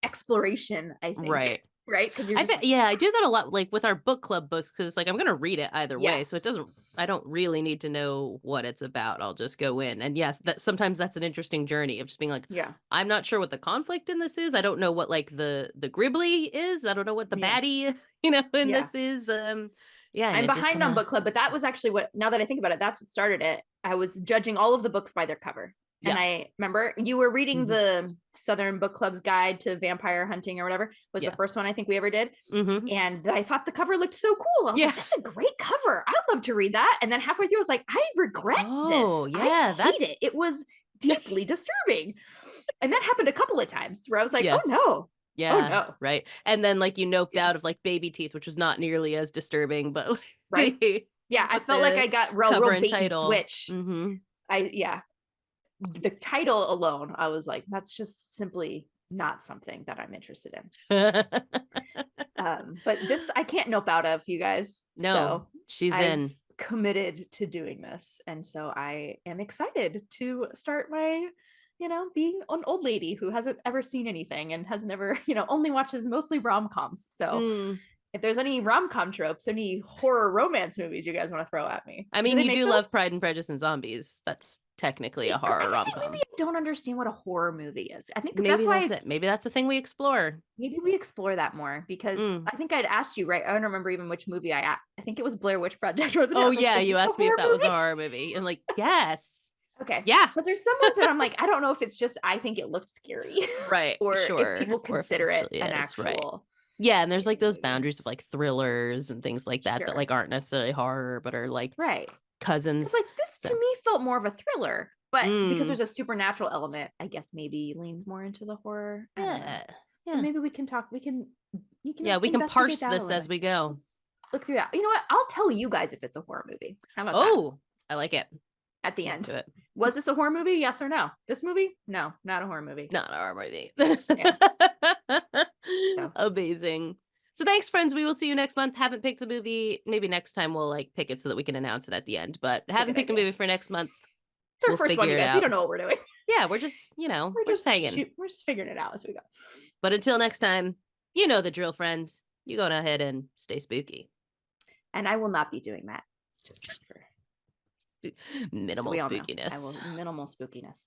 exploration, I think. Right. Right? Because you're I just bet, yeah, I do that a lot, like with our book club books, because like I'm gonna read it either way, so yes. I don't really need to know what it's about. I'll just go in, and yes, that sometimes that's an interesting journey of just being like, Yeah. I'm not sure what the conflict in this is. I don't know what like the Gribbly is. I don't know what the Yeah. baddie, in Yeah. this is. Yeah, and I'm it just behind on book club, but that was actually what, now that I think about it, that's what started it. I was judging all of the books by their cover. And Yeah. I remember you were reading Mhm. the Southern Book Club's Guide to Vampire Hunting or whatever, was Yeah. the first one I think we ever did. Mhm. And I thought the cover looked so cool. I was Yeah. like, that's a great cover. I'd love to read that. And then halfway through, I was like, I regret Oh, this. yeah, I hate it. It was deeply disturbing. And that happened a couple of times where I was like, Yes. oh no. Yeah. Oh no. Right. And then like you noped Yeah. out of like Baby Teeth, which was not nearly as disturbing, but Right. Yeah, I but felt like the I got real cover and bait and title. switch. Mhm. The title alone, I was like, that's just simply not something that I'm interested in. But this I can't nope out of, you guys. No, So she's I've in. committed to doing this. And so I am excited to start my, being an old lady who hasn't ever seen anything and has never, only watches mostly rom-coms. So Mm. if there's any rom-com tropes, any horror romance movies you guys want to throw at me. I mean, you do love Pride and Prejudice and Zombies. That's technically a horror rom-com. Maybe I don't understand what a horror movie is. I think Maybe that's why it. Maybe that's the thing we explore. maybe we explore that more because I think I'd asked you, right? I don't remember even which movie I think it was Blair Witch Project, wasn't it? Oh, was like, yeah, you asked me if that was a movie? horror movie. And like, yes. Okay. Yeah. Because there's some ones that I'm like, I don't know if it's just I think it looked scary. Right. or sure. if people consider it actually an is, actual. right. Yeah, and there's like those movie. boundaries of like thrillers and things like that that like aren't necessarily horror, but are like right. cousins. Like this to me felt more of a thriller, but because Mm. there's a supernatural element, I guess maybe leans more into the horror. I don't know. Yeah. So maybe we can talk. You can. Yeah, we can investigate parse that a this little as bit. we go. Let's look through that. You know what? I'll tell you guys if it's a horror movie. How about that? Oh, I like it. At the end. Do it. Was this a horror movie? Yes or no? This movie? No, not a horror movie. Not a horror movie. So. Amazing. So thanks, friends. We will see you next month. Haven't picked the movie. Maybe next time we'll like pick it so that we can announce it at the end. But haven't picked a movie for next month. It's our first one, you guys. We don't know what we're doing. Yeah, we're just, we're just hanging. We're just figuring it out as we go. But until next time, you know the drill, friends. You go ahead and stay spooky. And I will not be doing that. Just for minimal spookiness. I will minimal spookiness.